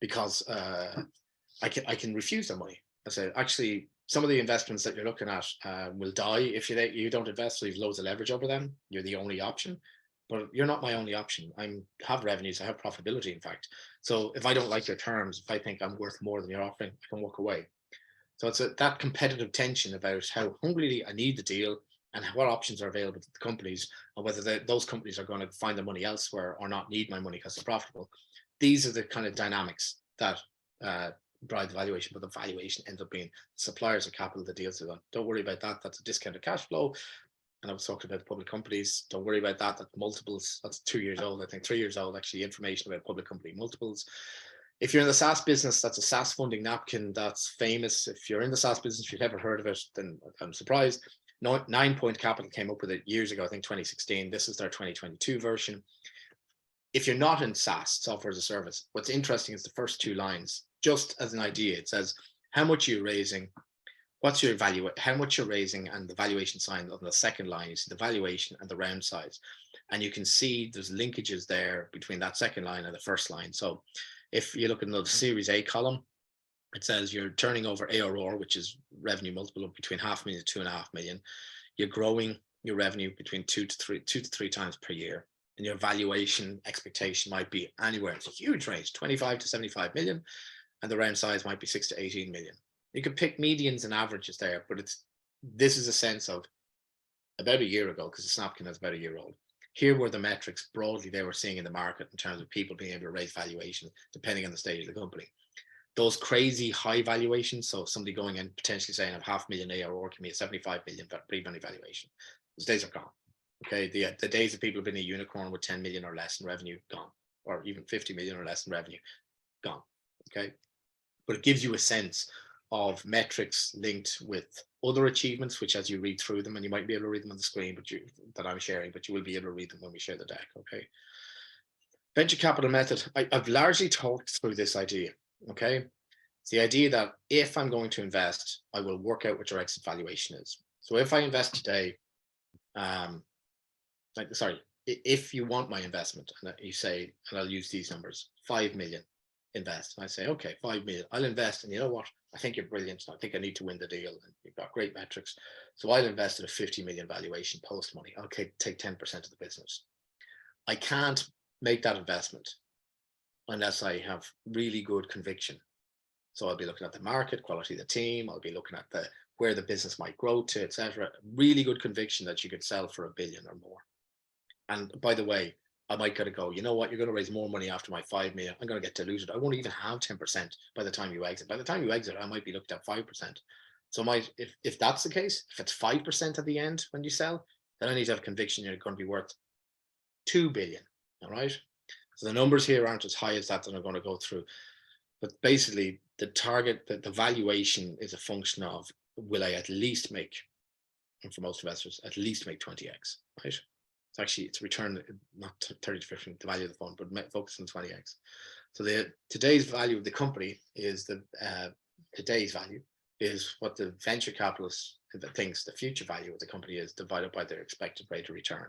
Because I can refuse their money. I say, actually, some of the investments that you're looking at will die if you don't invest, so you've loads of leverage over them. You're the only option, but you're not my only option. I have revenues, I have profitability, in fact. So if I don't like your terms, if I think I'm worth more than you're offering, I can walk away. So it's that competitive tension about how hungrily I need the deal and what options are available to the companies, and whether those companies are going to find their money elsewhere or not need my money because they're profitable. These are the kind of dynamics that drive the valuation, but the valuation ends up being suppliers of capital that deals with them. Don't worry about that. That's a discounted cash flow. And I was talking about public companies. Don't worry about that. That's multiples. That's 2 years old, I think 3 years old, actually, information about public company multiples. If you're in the SaaS business, that's a SaaS funding napkin that's famous. If you're in the SaaS business, if you've ever heard of it, then I'm surprised. 9 Point Capital came up with it years ago, I think 2016. This is their 2022 version. If you're not in SaaS, software as a service, what's interesting is the first 2 lines. Just as an idea, it says, how much you're raising, what's your value, how much you're raising, and the valuation sign on the second line, you see the valuation and the round size. And you can see there's linkages there between that second line and the first line. So if you look at the Series A column, it says you're turning over ARR, which is revenue multiple of between 500,000 to 2.5 million. You're growing your revenue between 2 to 3 times per year. And your valuation expectation might be anywhere, it's a huge range, 25 to 75 million. And the round size might be 6 to 18 million. You could pick medians and averages there, but this is a sense of about a year ago, because the napkin is about a year old. Here were the metrics broadly they were seeing in the market in terms of people being able to raise valuation depending on the stage of the company. Those crazy high valuations, so somebody going in potentially saying, I have 500,000 ARR, give me a 75 million pre-money valuation. Those days are gone. Okay, the days of people being a unicorn with 10 million or less in revenue, gone, or even 50 million or less in revenue, gone. Okay, but it gives you a sense of metrics linked with other achievements, which as you read through them, and you might be able to read them on the screen, but that I'm sharing, but you will be able to read them when we share the deck. Okay, venture capital method. I've largely talked through this idea. Okay, it's the idea that if I'm going to invest, I will work out what your exit valuation is. So if I invest today, if you want my investment, and you say, and I'll use these numbers, 5 million invest. And I say, okay, 5 million, I'll invest. And you know what? I think you're brilliant. I think I need to win the deal. And you've got great metrics. So I'll invest at a 50 million valuation post money. I'll take 10% of the business. I can't make that investment unless I have really good conviction. So I'll be looking at the market, quality of the team. I'll be looking at where the business might grow to, etc. Really good conviction that you could sell for $1 billion or more. And by the way, I might gotta go, you know what, you're going to raise more money after my 5 million. I'm going to get diluted. I won't even have 10% by the time you exit. By the time you exit, I might be looked at 5%. So if that's the case, if it's 5% at the end when you sell, then I need to have conviction you're going to be worth 2 billion. All right. So the numbers here aren't as high as that I'm going to go through. But basically, the target, the valuation is a function of, will I at least make, and for most investors, at least make 20x, right? It's return, not 30 to 50, the value of the fund, but focus on 20x. So today's value of the company is today's value is what the venture capitalist thinks the future value of the company is, divided by their expected rate of return.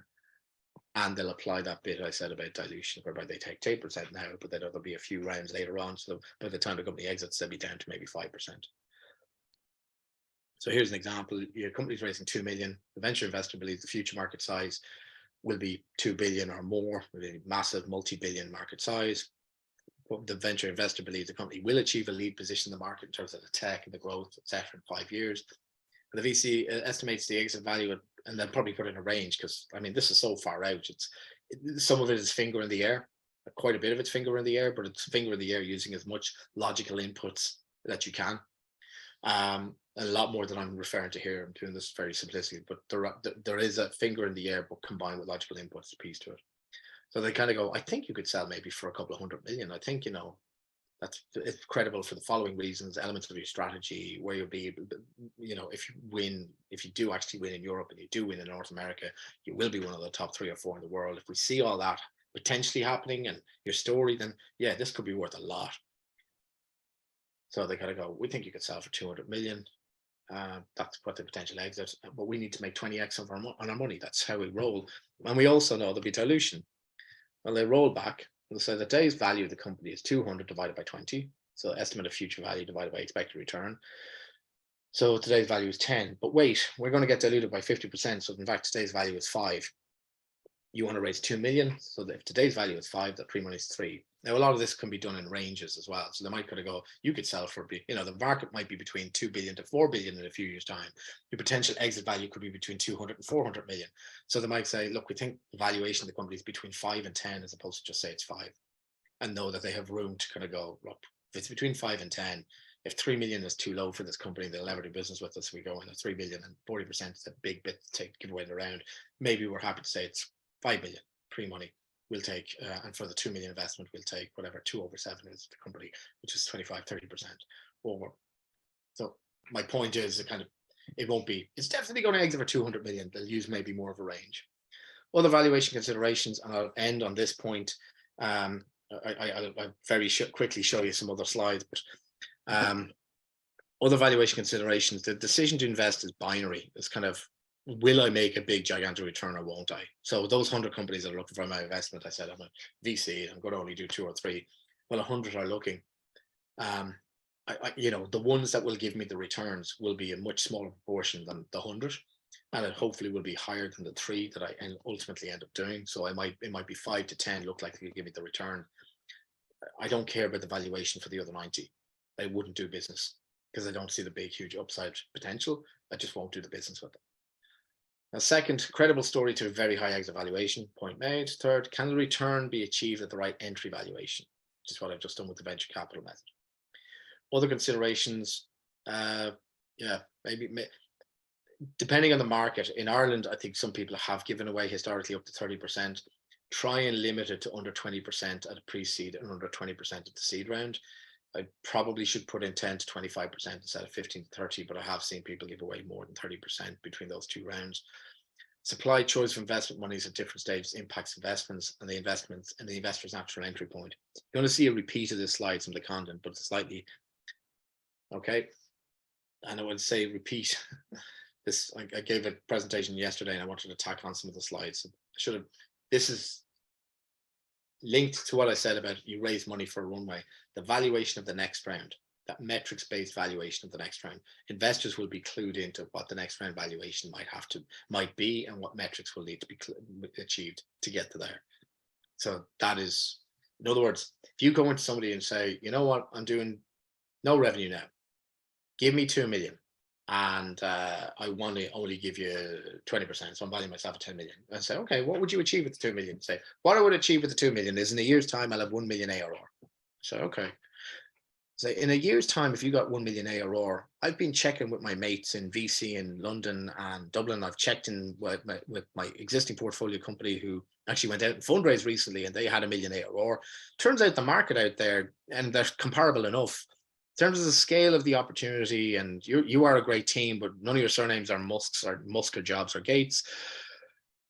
And they'll apply that bit I said about dilution, whereby they take 10% now, but then there'll be a few rounds later on. So by the time the company exits, they'll be down to maybe 5%. So here's an example. Your company's raising 2 million. The venture investor believes the future market size will be 2 billion or more, a massive multi-billion market size. But the venture investor believes the company will achieve a lead position in the market in terms of the tech and the growth, etc., in 5 years. And the VC estimates the exit value, and then probably put in a range, because I mean, this is so far out. Some of it is finger in the air, quite a bit of it's finger in the air, but it's finger in the air using as much logical inputs that you can. A lot more than I'm referring to here. I'm doing this very simplistically, but there is a finger in the air, but combined with logical inputs, a piece to it. So they kind of go, I think you could sell maybe for a couple of 100 million. I think, it's credible for the following reasons: elements of your strategy, where you'll be, if you do actually win in Europe and you do win in North America, you will be one of the top 3 or 4 in the world. If we see all that potentially happening and your story, then yeah, this could be worth a lot. So they kind of go, we think you could sell for 200 million. That's what the potential exit, but we need to make 20x on our money. That's how we roll. And we also know there'll be dilution. Well, they roll back and say the day's value of the company is 200 divided by 20. So estimate of future value divided by expected return. So today's value is 10, but wait, we're going to get diluted by 50%. So in fact, today's value is 5. You want to raise 2 million. So that if today's value is 5, the pre-money is 3. Now, a lot of this can be done in ranges as well. So they might kind of go, you could sell for, the market might be between 2 billion to 4 billion in a few years' time. Your potential exit value could be between 200 and 400 million. So they might say, look, we think the valuation of the company is between 5 and 10, as opposed to just say it's 5. And know that they have room to kind of go, look, if it's between 5 and 10, if 3 million is too low for this company, they'll never do business with us. We go in at 3 billion and 40% is a big bit to give away the round. Maybe we're happy to say it's 5 billion pre-money. We'll take, and for the 2 million investment, we'll take whatever 2/7 is the company, which is 25-30% over. So my point is, it won't be, it's definitely going to exit for 200 million. They'll use maybe more of a range. Other valuation considerations, and I'll end on this point. I'll very quickly show you some other slides, but other valuation considerations, the decision to invest is binary. It's kind of, will I make a big gigantic return or won't I? So those 100 companies that are looking for my investment, I said I'm a VC, I'm going to only do 2 or 3. Well, 100 are looking. The ones that will give me the returns will be a much smaller proportion than the 100, and it hopefully will be higher than the 3 that I ultimately end up doing. So it might be 5 to 10 look like they give me the return. I don't care about the valuation for the other 90. I wouldn't do business because I don't see the big, huge upside potential. I just won't do the business with them. Now, second, credible story to a very high exit valuation, point made. Third, can the return be achieved at the right entry valuation, which is what I've just done with the venture capital method. Other considerations, maybe depending on the market. In Ireland, I think some people have given away historically up to 30%. Try and limit it to under 20% at a pre-seed and under 20% at the seed round. I probably should put in 10 to 25% instead of 15 to 30, but I have seen people give away more than 30% between those 2 rounds. Supply choice of investment monies at different stages impacts investments and the investor's natural entry point. You're going to see a repeat of this slide, some of the content, but it's slightly, okay. And I would say repeat this. I gave a presentation yesterday and I wanted to tack on some of the slides. This is linked to what I said about you raise money for a runway, the valuation of the next round, that metrics-based valuation of the next round. Investors will be clued into what the next round valuation might be and what metrics will need to be achieved to get to there. So that is, in other words, if you go into somebody and say, you know what, I'm doing no revenue now, give me 2 million. And I want to only give you 20%. So I'm valuing myself at 10 million. I say, okay, what would you achieve with the 2 million? Say, what I would achieve with the 2 million is in a year's time, I'll have 1 million ARR. So, okay. So in a year's time, if you got 1 million ARR, I've been checking with my mates in VC in London and Dublin. I've checked in with my existing portfolio company who actually went out and fundraised recently and they had 1 million ARR. Turns out the market out there, and they're comparable enough, in terms of the scale of the opportunity, and you are a great team, but none of your surnames are Musks or Musk or Jobs or Gates.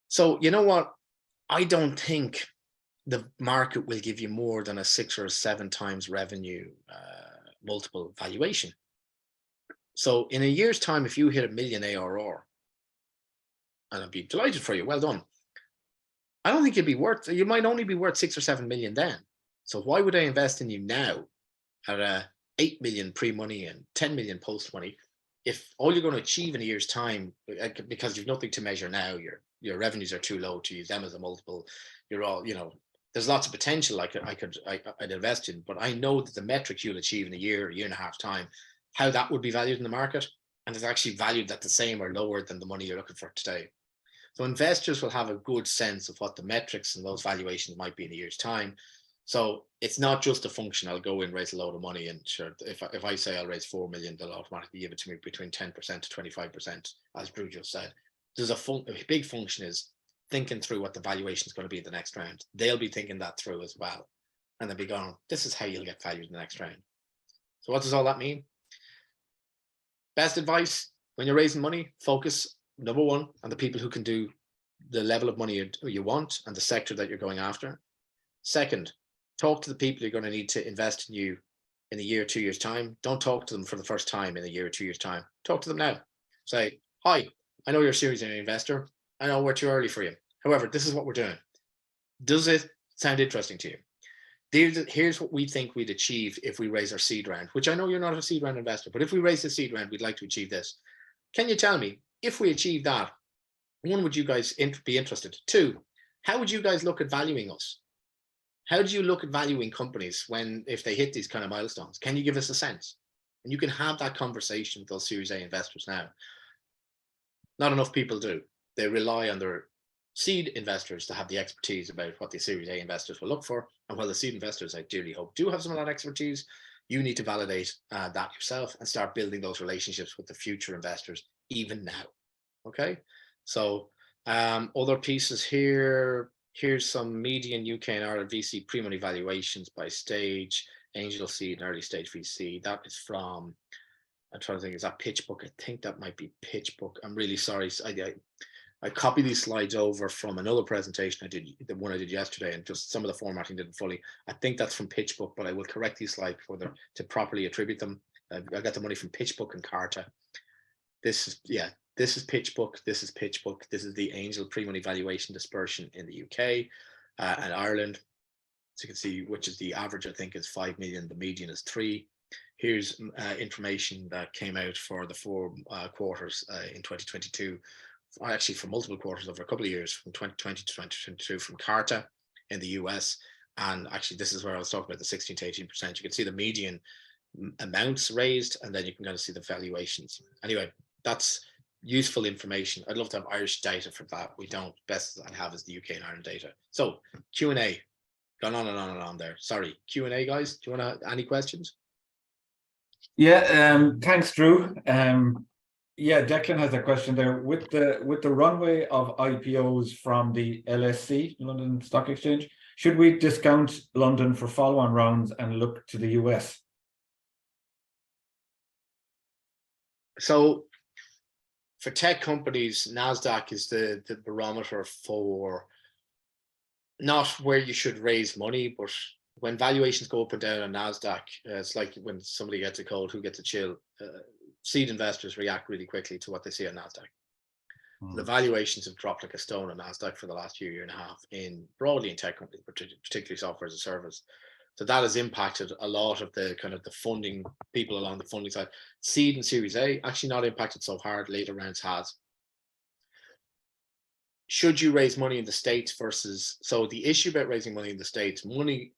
So you know what? I don't think the market will give you more than a 6 or 7 times revenue multiple valuation. So in a year's time, if you hit 1 million ARR, and I'd be delighted for you, well done. I don't think you might only be worth 6 or 7 million then. So why would I invest in you now at a 8 million pre-money and 10 million post-money if all you're going to achieve in a year's time, because you've nothing to measure now, your revenues are too low to use them as a multiple, you're all, there's lots of potential I'd invest in, but I know that the metrics you'll achieve in a year and a half time, how that would be valued in the market, and it's actually valued at the same or lower than the money you're looking for today. So investors will have a good sense of what the metrics and those valuations might be in a year's time. So it's not just a function. I'll go in, raise a load of money, and sure, if I say I'll raise 4 million, they'll automatically give it to me between 10% to 25%, as Drew just said. There's a big function is thinking through what the valuation is going to be in the next round. They'll be thinking that through as well, and they'll be going, this is how you'll get valued in the next round. So what does all that mean? Best advice when you're raising money: focus, number one, on the people who can do the level of money you want and the sector that you're going after. Second, talk to the people you're going to need to invest in you in a year, 2 years time. Don't talk to them for the first time in a year or 2 years time. Talk to them now. Say, hi, I know you're a Series A investor. I know we're too early for you. However, this is what we're doing. Does it sound interesting to you? Here's what we think we'd achieve if we raise our seed round, which I know you're not a seed round investor, but if we raise the seed round, we'd like to achieve this. Can you tell me, if we achieve that, one, would you guys be interested? Two, how would you guys look at valuing us? How do you look at valuing companies if they hit these kind of milestones? Can you give us a sense? And you can have that conversation with those Series A investors now. Not enough people do. They rely on their seed investors to have the expertise about what the Series A investors will look for. And while the seed investors, I dearly hope, do have some of that expertise, you need to validate that yourself and start building those relationships with the future investors even now. Okay, so other pieces here. Here's some median UK and Ireland VC pre-money valuations by stage, angel seed and early stage VC. That is from, I'm trying to think, is that PitchBook? I think that might be PitchBook. I'm really sorry. I copied these slides over from another presentation I did, the one I did yesterday, and just some of the formatting didn't fully. I think that's from PitchBook, but I will correct these slides to properly attribute them. I got the money from PitchBook and Carta. This is PitchBook. This is PitchBook. This is the angel pre-money valuation dispersion in the UK and Ireland. So you can see, which is the average, I think, is 5 million. The median is 3. Here's information that came out for the 4 quarters in 2022. Actually, for multiple quarters over a couple of years, from 2020 to 2022, from Carta in the US. And actually, this is where I was talking about the 16 to 18%. You can see the median amounts raised, and then you can kind of see the valuations. Anyway, that's useful information. I'd love to have Irish data for that. We don't. Best I have is the UK and Ireland data. So Q&A, gone on and on and on there. Sorry, Q&A, guys. Do you want to any questions? Yeah, thanks, Drew. Yeah, Declan has a question there. With the runway of IPOs from the LSE, London Stock Exchange, should we discount London for follow-on rounds and look to the US? So for tech companies, NASDAQ is the barometer for not where you should raise money, but when valuations go up and down on NASDAQ, it's like when somebody gets a cold, who gets a chill? Seed investors react really quickly to what they see on NASDAQ. The valuations have dropped like a stone on NASDAQ for the last year and a half, broadly in tech companies, particularly software as a service. So that has impacted a lot of the kind of the funding people along the funding side. Seed and Series A actually not impacted so hard. Later rounds has. Should you raise money in the States versus? So the issue about raising money in the States, money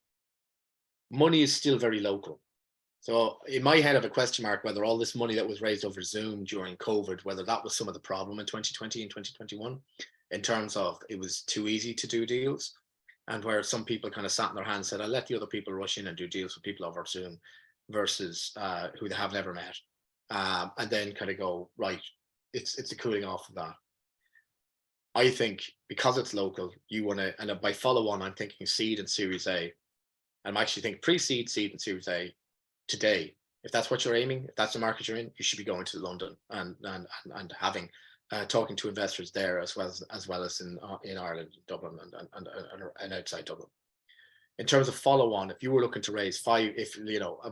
is still very local. So in my head, I have a question mark whether all this money that was raised over Zoom during COVID, whether that was some of the problem in 2020 and 2021, in terms of it was too easy to do deals. And where some people kind of sat in their hands and said, I'll let the other people rush in and do deals with people over Zoom versus who they have never met. And then kind of go, right, it's a cooling off of that. I think because it's local, you want to, and by follow on, I'm thinking seed and Series A. I'm actually thinking pre-seed, seed and Series A today. If that's what you're aiming, if that's the market you're in, you should be going to London and having talking to investors there as well as in Ireland, Dublin, and outside Dublin. In terms of follow-on, if you were looking to raise a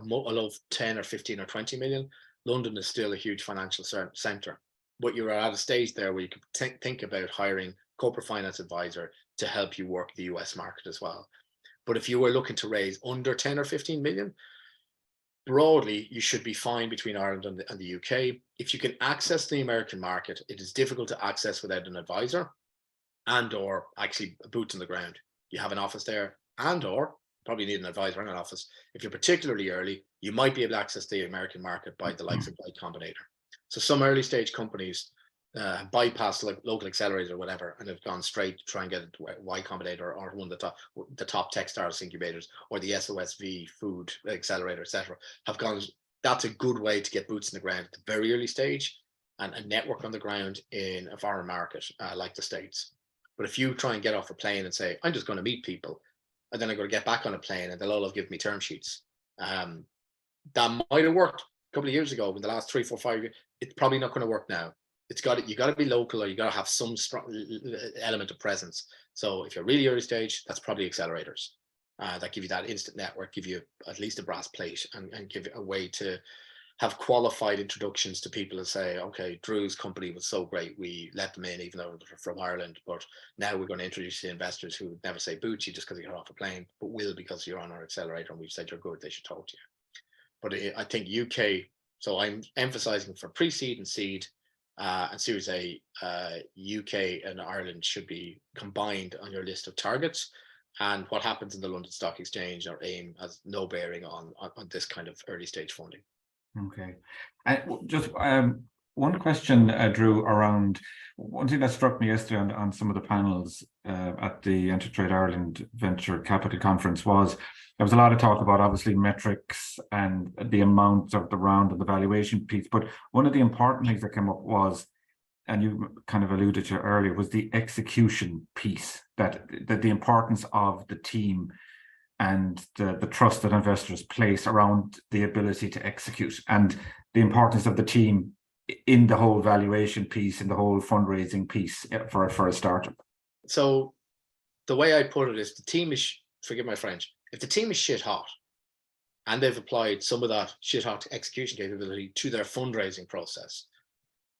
low 10 or 15 or 20 million, London is still a huge financial center. But you're at a stage there where you could think about hiring corporate finance advisor to help you work the US market as well. But if you were looking to raise under 10 or 15 million, broadly, you should be fine between Ireland and the UK. If you can access the American market, it is difficult to access without an advisor or actually boots on the ground. You have an office there or probably need an advisor and an office. If you're particularly early, you might be able to access the American market by the likes of Y Combinator. So some early stage companies bypass like local accelerators or whatever and have gone straight to try and get into Y Combinator or one of the top Techstars incubators or the SOSV food accelerator, etc. have gone. That's a good way to get boots in the ground at the very early stage and a network on the ground in a foreign market like the States. But if you try and get off a plane and say, I'm just going to meet people, and then I'm going to get back on a plane and they'll all give me term sheets. That might have worked a couple of years ago, in the last 3, 4, 5 years. It's probably not going to work now. You got to be local, or you got to have some strong element of presence. So if you're really early stage, that's probably accelerators. that give you that instant network, give you at least a brass plate, and give a way to have qualified introductions to people and say, okay, Drew's company was so great, we let them in even though they're from Ireland, but now we're going to introduce you to investors who would never say boo to you just because you got off a plane, but will because you're on our accelerator and we've said you're good, they should talk to you. But I think UK, so I'm emphasizing for pre-seed and seed and Series A, UK and Ireland should be combined on your list of targets. And what happens in the London Stock Exchange or AIM has no bearing on this kind of early stage funding. Okay. Just one question, Drew, around one thing that struck me yesterday on some of the panels at the Intertrade Ireland Venture Capital Conference was there was a lot of talk about obviously metrics and the amount of the round and the valuation piece. But one of the important things that came up was, and you kind of alluded to earlier, was the execution piece, that the importance of the team and the trust that investors place around the ability to execute, and the importance of the team in the whole valuation piece and the whole fundraising piece for a startup. So the way I put it is, the team is, forgive my French, if the team is shit hot and they've applied some of that shit hot execution capability to their fundraising process,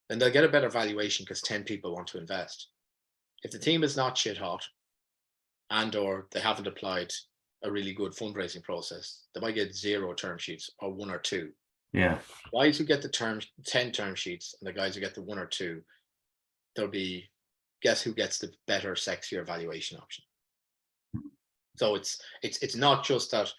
then they'll get a better valuation because 10 people want to invest. If the team is not shit hot and or they haven't applied a really good fundraising process, they might get 0 term sheets or 1 or 2. Yeah. Guys who get the 10 term sheets and the guys who get the 1 or 2, there'll be, guess who gets the better, sexier valuation option. So it's not just that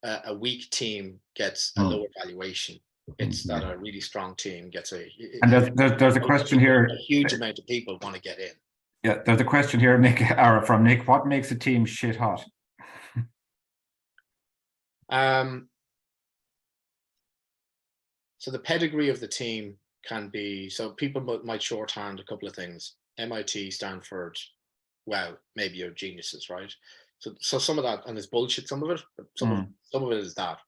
a weak team gets a lower valuation. It's that a really strong team gets a. And there's a question here. A huge amount of people want to get in. Yeah, there's a question here, Nick, or from Nick. What makes a team shit hot? So the pedigree of the team can be, so people might shorthand a couple of things. MIT, Stanford, wow, maybe you're geniuses, right? So some of that, and it's bullshit, some of it, but some of it is that.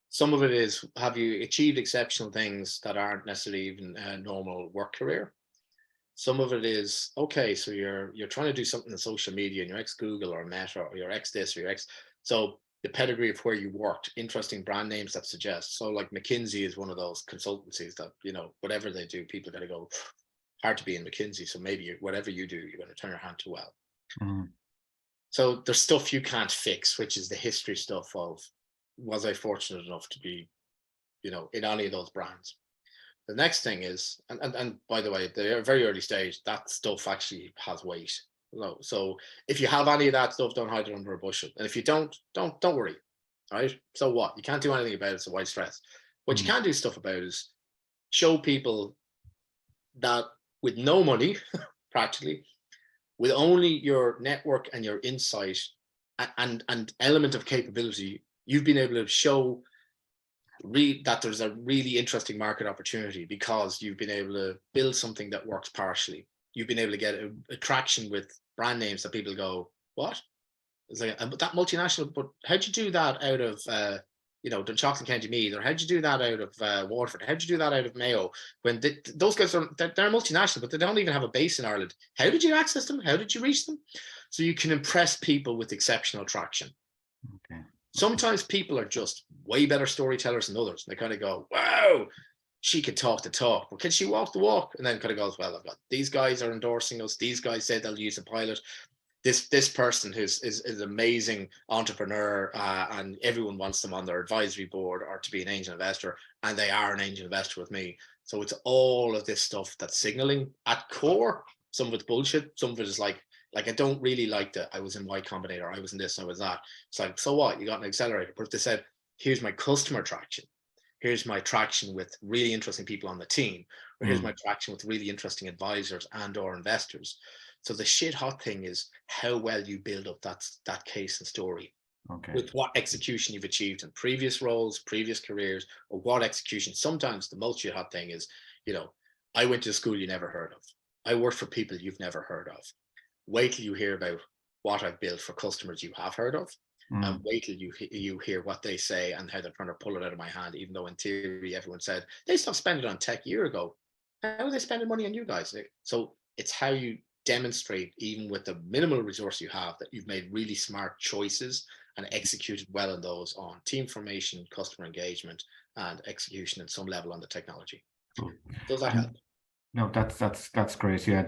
Some of it is, have you achieved exceptional things that aren't necessarily even a normal work career? Some of it is, okay, so you're trying to do something in social media and you're ex-Google or Meta or you're ex-this or you're ex, so the pedigree of where you worked, interesting brand names that suggest. So like McKinsey is one of those consultancies that, you know, whatever they do, people are going to go, hard to be in McKinsey. So maybe whatever you do, you're going to turn your hand to well. So there's stuff you can't fix, which is the history stuff of, was I fortunate enough to be, you know, in any of those brands? The next thing is, and by the way, the very early stage, that stuff actually has weight. So if you have any of that stuff, don't hide it under a bushel. And if you don't worry, right? So what? You can't do anything about it, so why stress? What you can do stuff about is show people that with no money, practically, with only your network and your insight and element of capability, you've been able to show that there's a really interesting market opportunity because you've been able to build something that works partially. You've been able to get a traction with brand names that people go, what? It's like, but that multinational, but how'd you do that out of, you know, Dunshaughlin County Meath, or how'd you do that out of Waterford? How'd you do that out of Mayo? When those guys they're multinational, but they don't even have a base in Ireland. How did you access them? How did you reach them? So you can impress people with exceptional traction. Okay. Sometimes people are just way better storytellers than others. They kind of go, wow, she can talk the talk, but can she walk the walk? And then kind of goes, well, I've got these guys are endorsing us. These guys said they'll use a pilot. This person is an amazing entrepreneur, and everyone wants them on their advisory board or to be an angel investor, and they are an angel investor with me. So it's all of this stuff that's signaling at core. Some of it's bullshit. Some of it is like I don't really like that. I was in Y Combinator. I was in this. I was that. It's like, so what? You got an accelerator. But if they said, here's my customer traction. Here's my traction with really interesting people on the team. Or here's my traction with really interesting advisors and or investors. So the shit hot thing is how well you build up that case and story. Okay. With what execution you've achieved in previous roles, previous careers, or what execution. Sometimes the most shit hot thing is, you know, I went to a school you never heard of. I worked for people you've never heard of. Wait till you hear about what I've built for customers you have heard of, and wait till you hear what they say and how they're trying to pull it out of my hand, even though in theory everyone said they stopped spending on tech a year ago. How are they spending money on you guys? So it's how you demonstrate, even with the minimal resource you have, that you've made really smart choices and executed well on those on team formation, customer engagement, and execution at some level on the technology. Does that help? No, that's great. Yeah,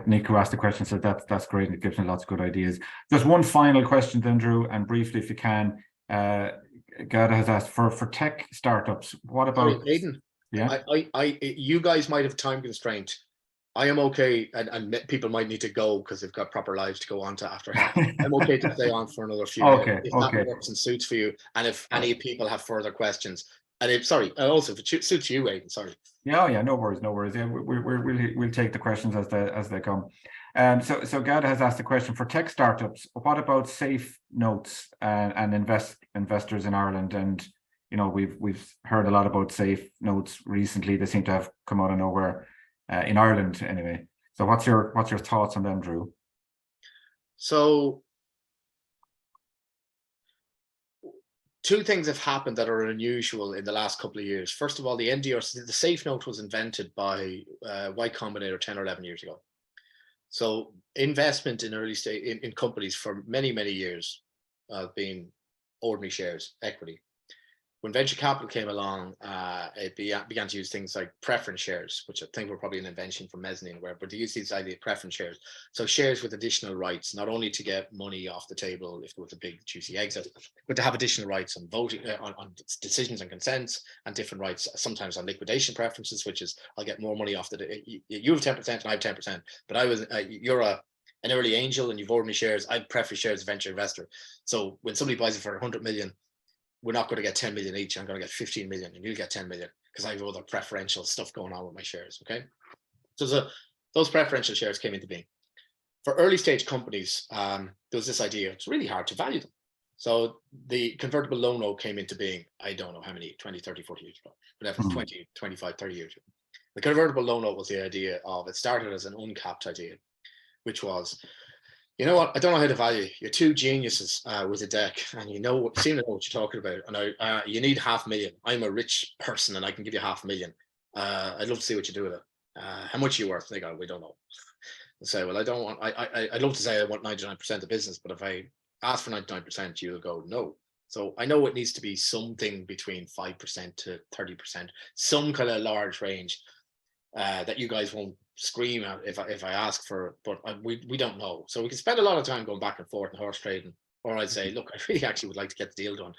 Nick, who asked the question, said that's great, and it gives me lots of good ideas. Just one final question then, Drew, and briefly, if you can. Gada has asked for tech startups. What about? Sorry, Aidan? Yeah. You guys might have time constraint. I am okay, and people might need to go because they've got proper lives to go on to after help. I'm okay to stay on for another few minutes if that works and suits for you, and if any people have further questions. And if also if it suits you, Aidan, sorry. Yeah, no worries. Yeah, we'll take the questions as they come. So Gada has asked a question for tech startups. What about safe notes and investors in Ireland? And we've heard a lot about safe notes recently. They seem to have come out of nowhere in Ireland anyway. So what's your thoughts on them, Drew? So two things have happened that are unusual in the last couple of years. First of all, the NDRC, the safe note was invented by Y Combinator 10 or 11 years ago. So investment in early stage in companies for many, many years have been ordinary shares, equity. When venture capital came along, it began to use things like preference shares, which I think were probably an invention from mezzanine, but they used this idea of preference shares. So shares with additional rights, not only to get money off the table if there was a big juicy exit, but to have additional rights on voting, on decisions and consents, and different rights, sometimes on liquidation preferences, which is I'll get more money off you have 10% and I have 10%, but you're an early angel and you've ordinary shares. I preference shares venture investor. So when somebody buys it for 100 million, we're not going to get 10 million each. I'm going to get 15 million and you'll get 10 million because I have other preferential stuff going on with my shares. Okay. So those preferential shares came into being. For early stage companies, there was this idea, it's really hard to value them. So the convertible loan note came into being, I don't know how many, 20, 30, 40 years ago, whatever, 20, 25, 30 years ago. The convertible loan note was the idea of, it started as an uncapped idea, which was, you know what? I don't know how to value. You're two geniuses with a deck, and seem to know what you're talking about. And you need 500,000. I'm a rich person, and I can give you 500,000. I'd love to see what you do with it. How much are you worth? They go, we don't know. I say, well, I don't want. I'd love to say I want 99% of the business, but if I ask for 99%, you'll go no. So I know it needs to be something between 5% to 30%, some kind of large range that you guys won't scream at if I ask for, but we don't know. So we can spend a lot of time going back and forth and horse trading, or I'd say, look, I really actually would like to get the deal done.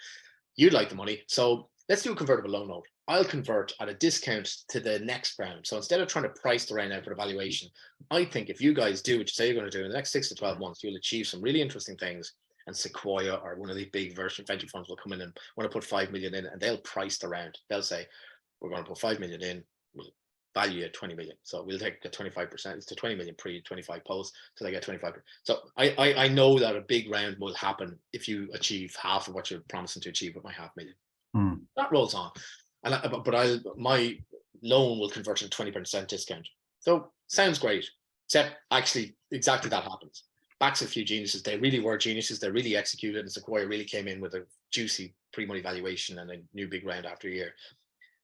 You'd like the money, so let's do a convertible loan note. I'll convert at a discount to the next round. So instead of trying to price the round out for the valuation, I think if you guys do what you say you're going to do in the next 6 to 12 months, you'll achieve some really interesting things. And Sequoia or one of these big venture funds will come in and want to put 5 million in, and they'll price the round. They'll say, we're going to put 5 million in. We'll value at 20 million. So we'll take the 25%. It's to 20 million pre 25 post. So they get 25. So I know that a big round will happen if you achieve half of what you're promising to achieve with my 500,000. That rolls on. My loan will convert to a 20% discount. So sounds great. Except actually exactly that happens. Backs a few geniuses. They really were geniuses. They really executed, and Sequoia really came in with a juicy pre-money valuation and a new big round after a year.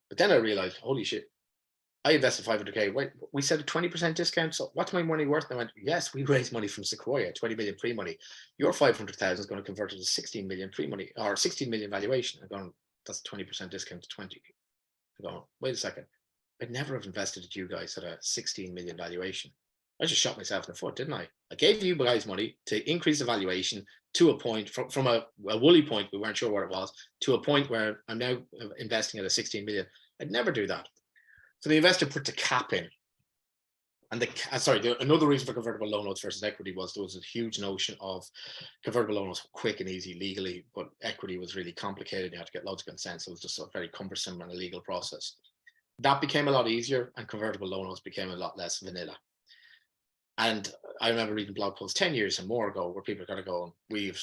But then I realized, holy shit, I invested 500K. Wait, we said a 20% discount. So what's my money worth? And I went, yes, we raised money from Sequoia, 20 million pre-money. Your 500,000 is going to convert to 16 million pre-money or 16 million valuation. I'm going, that's a 20% discount to 20. I'm going, wait a second. I'd never have invested at you guys at a 16 million valuation. I just shot myself in the foot, didn't I? I gave you guys money to increase the valuation to a point from a woolly point, we weren't sure what it was, to a point where I'm now investing at a 16 million. I'd never do that. So the investor put the cap in, and another reason for convertible loan notes versus equity was there was a huge notion of convertible loan notes quick and easy legally, but equity was really complicated. You had to get loads of consent, so it was just a very cumbersome and a legal process. That became a lot easier, and convertible loan notes became a lot less vanilla. And I remember reading blog posts 10 years and more ago where people are going to go,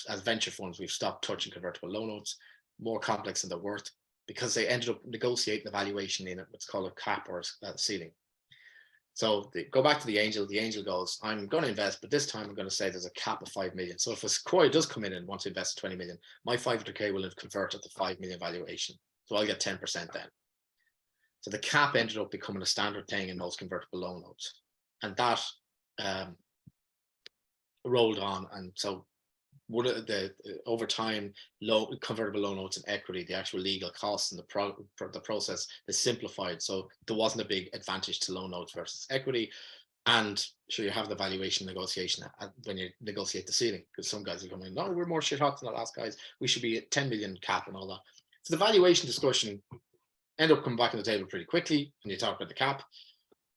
as venture funds, we've stopped touching convertible loan notes, more complex than they're worth, because they ended up negotiating the valuation in what's called a cap or a ceiling. So they go back to the angel goes, I'm going to invest, but this time I'm going to say there's a cap of 5 million. So if a Sequoia does come in and wants to invest 20 million, my 500K will have converted to 5 million valuation. So I'll get 10% then. So the cap ended up becoming a standard thing in most convertible loan notes. And that rolled on. And so one of the over time, convertible loan notes and equity, the actual legal costs and the process is simplified. So there wasn't a big advantage to loan notes versus equity. And sure, you have the valuation negotiation when you negotiate the ceiling, because some guys are coming, no, we're more shit hot than the last guys. We should be at 10 million cap and all that. So the valuation discussion end up coming back on the table pretty quickly when you talk about the cap.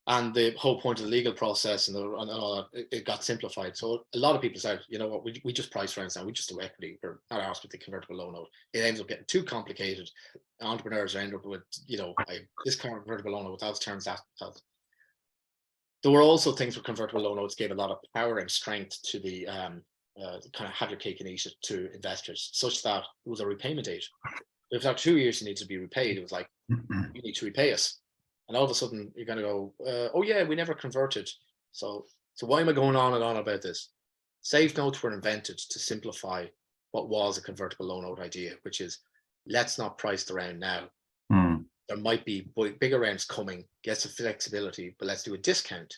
And the whole point of the legal process and all that, it got simplified. So a lot of people said, you know what, we just price rounds now. We just do equity. We're not asked with the convertible loan note. It ends up getting too complicated. Entrepreneurs end up with, you know, this convertible loan note without terms that. There were also things where convertible loan notes gave a lot of power and strength to the kind of have your cake and eat it to investors, such that it was a repayment date. If after 2 years you need to be repaid, it was like, you need to repay us. And all of a sudden you're going to go, oh yeah, we never converted. So why am I going on and on about this? Safe notes were invented to simplify what was a convertible loan note idea, which is, let's not price the round now. There might be bigger rounds coming, get some flexibility, but let's do a discount.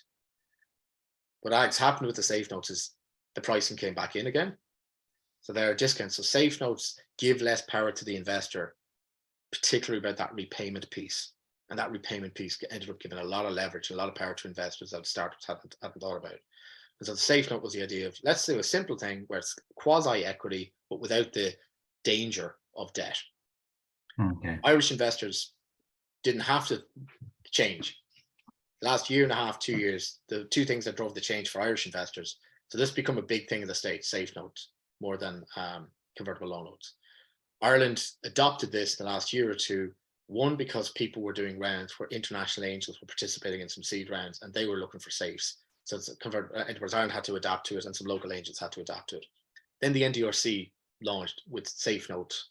What has happened with the safe notes is the pricing came back in again. So there are discounts. So safe notes give less power to the investor, particularly about that repayment piece. And that repayment piece ended up giving a lot of leverage, a lot of power to investors that startups hadn't thought about. And so the safe note was the idea of, let's do a simple thing where it's quasi equity, but without the danger of debt. Okay. Irish investors didn't have to change. Last year and a half, 2 years, the two things that drove the change for Irish investors. So this become a big thing in the States, safe notes, more than convertible loan notes. Ireland adopted this in the last year or two, one, because people were doing rounds where international angels were participating in some seed rounds and they were looking for safes. So Enterprise Ireland had to adapt to it and some local angels had to adapt to it. Then the NDRC launched with safe notes.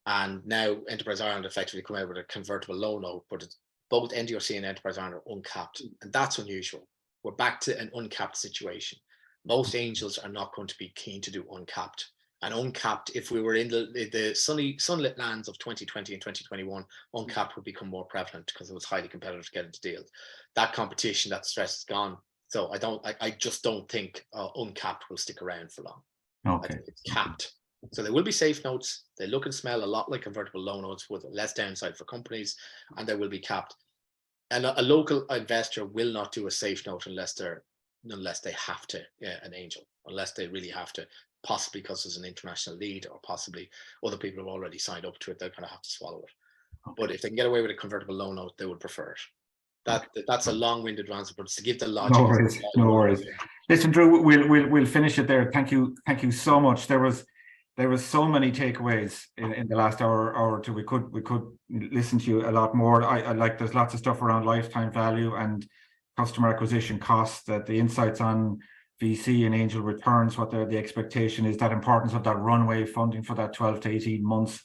And now Enterprise Ireland effectively come out with a convertible loan note, but both NDRC and Enterprise Ireland are uncapped. And that's unusual. We're back to an uncapped situation. Most angels are not going to be keen to do uncapped. And uncapped, if we were in the sunlit lands of 2020 and 2021, uncapped would become more prevalent because it was highly competitive to get into deals. That competition, that stress is gone. So I just don't think uncapped will stick around for long. Okay. I think it's capped. So there will be safe notes. They look and smell a lot like convertible loan notes with less downside for companies, and they will be capped. And a local investor will not do a safe note unless they have to, an angel, unless they really have to, possibly because there's an international lead or possibly other people have already signed up to it. They're going to have to swallow it. Okay. But if they can get away with a convertible loan note, they would prefer it. That's a long-winded answer, but it's to give the logic. No worries. Listen, Drew, we'll finish it there. Thank you so much. There was so many takeaways in the last hour or two. We could listen to you a lot more. I like, there's lots of stuff around lifetime value and customer acquisition costs, that the insights on VC and angel returns, what the expectation is, that importance of that runway funding for that 12 to 18 months.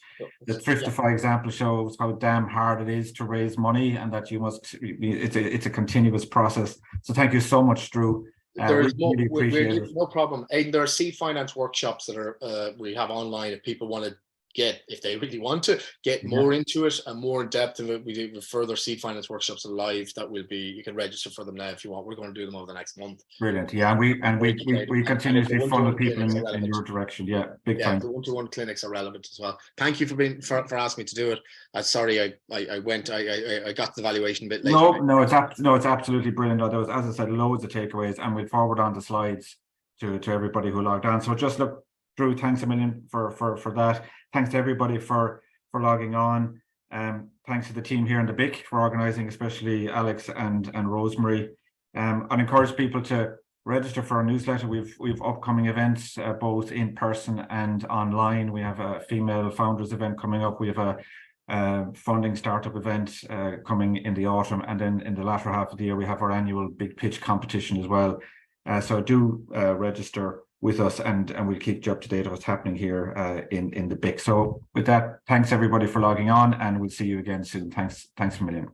The Thriftify example shows how damn hard it is to raise money, and that you must, it's a continuous process. So thank you so much, Drew. There is no problem. And there are seed finance workshops that are we have online if people want to if they really want to get more into it and more in depth of it. We do further seed finance workshops live that will be, you can register for them now if you want. We're going to do them over the next month. Brilliant. Yeah, and we continuously funnel people in your direction. Yeah, big time. The one-to-one clinics are relevant as well. Thank you for asking me to do it. Sorry, I got the valuation a bit later. No, it's absolutely brilliant. There was, as I said, loads of takeaways, and we'll forward on the slides to everybody who logged on. So just look, Drew, thanks a million for that. Thanks to everybody for logging on. Thanks to the team here in the BIC for organising, especially Alex and Rosemary. I'd encourage people to register for our newsletter. We've upcoming events both in person and online. We have a female founders event coming up. We have a funding startup event coming in the autumn, and then in the latter half of the year we have our annual big pitch competition as well. So do register with us, and we'll keep you up to date of what's happening here in the BIC. So with that, thanks everybody for logging on, and we'll see you again soon. Thanks a million.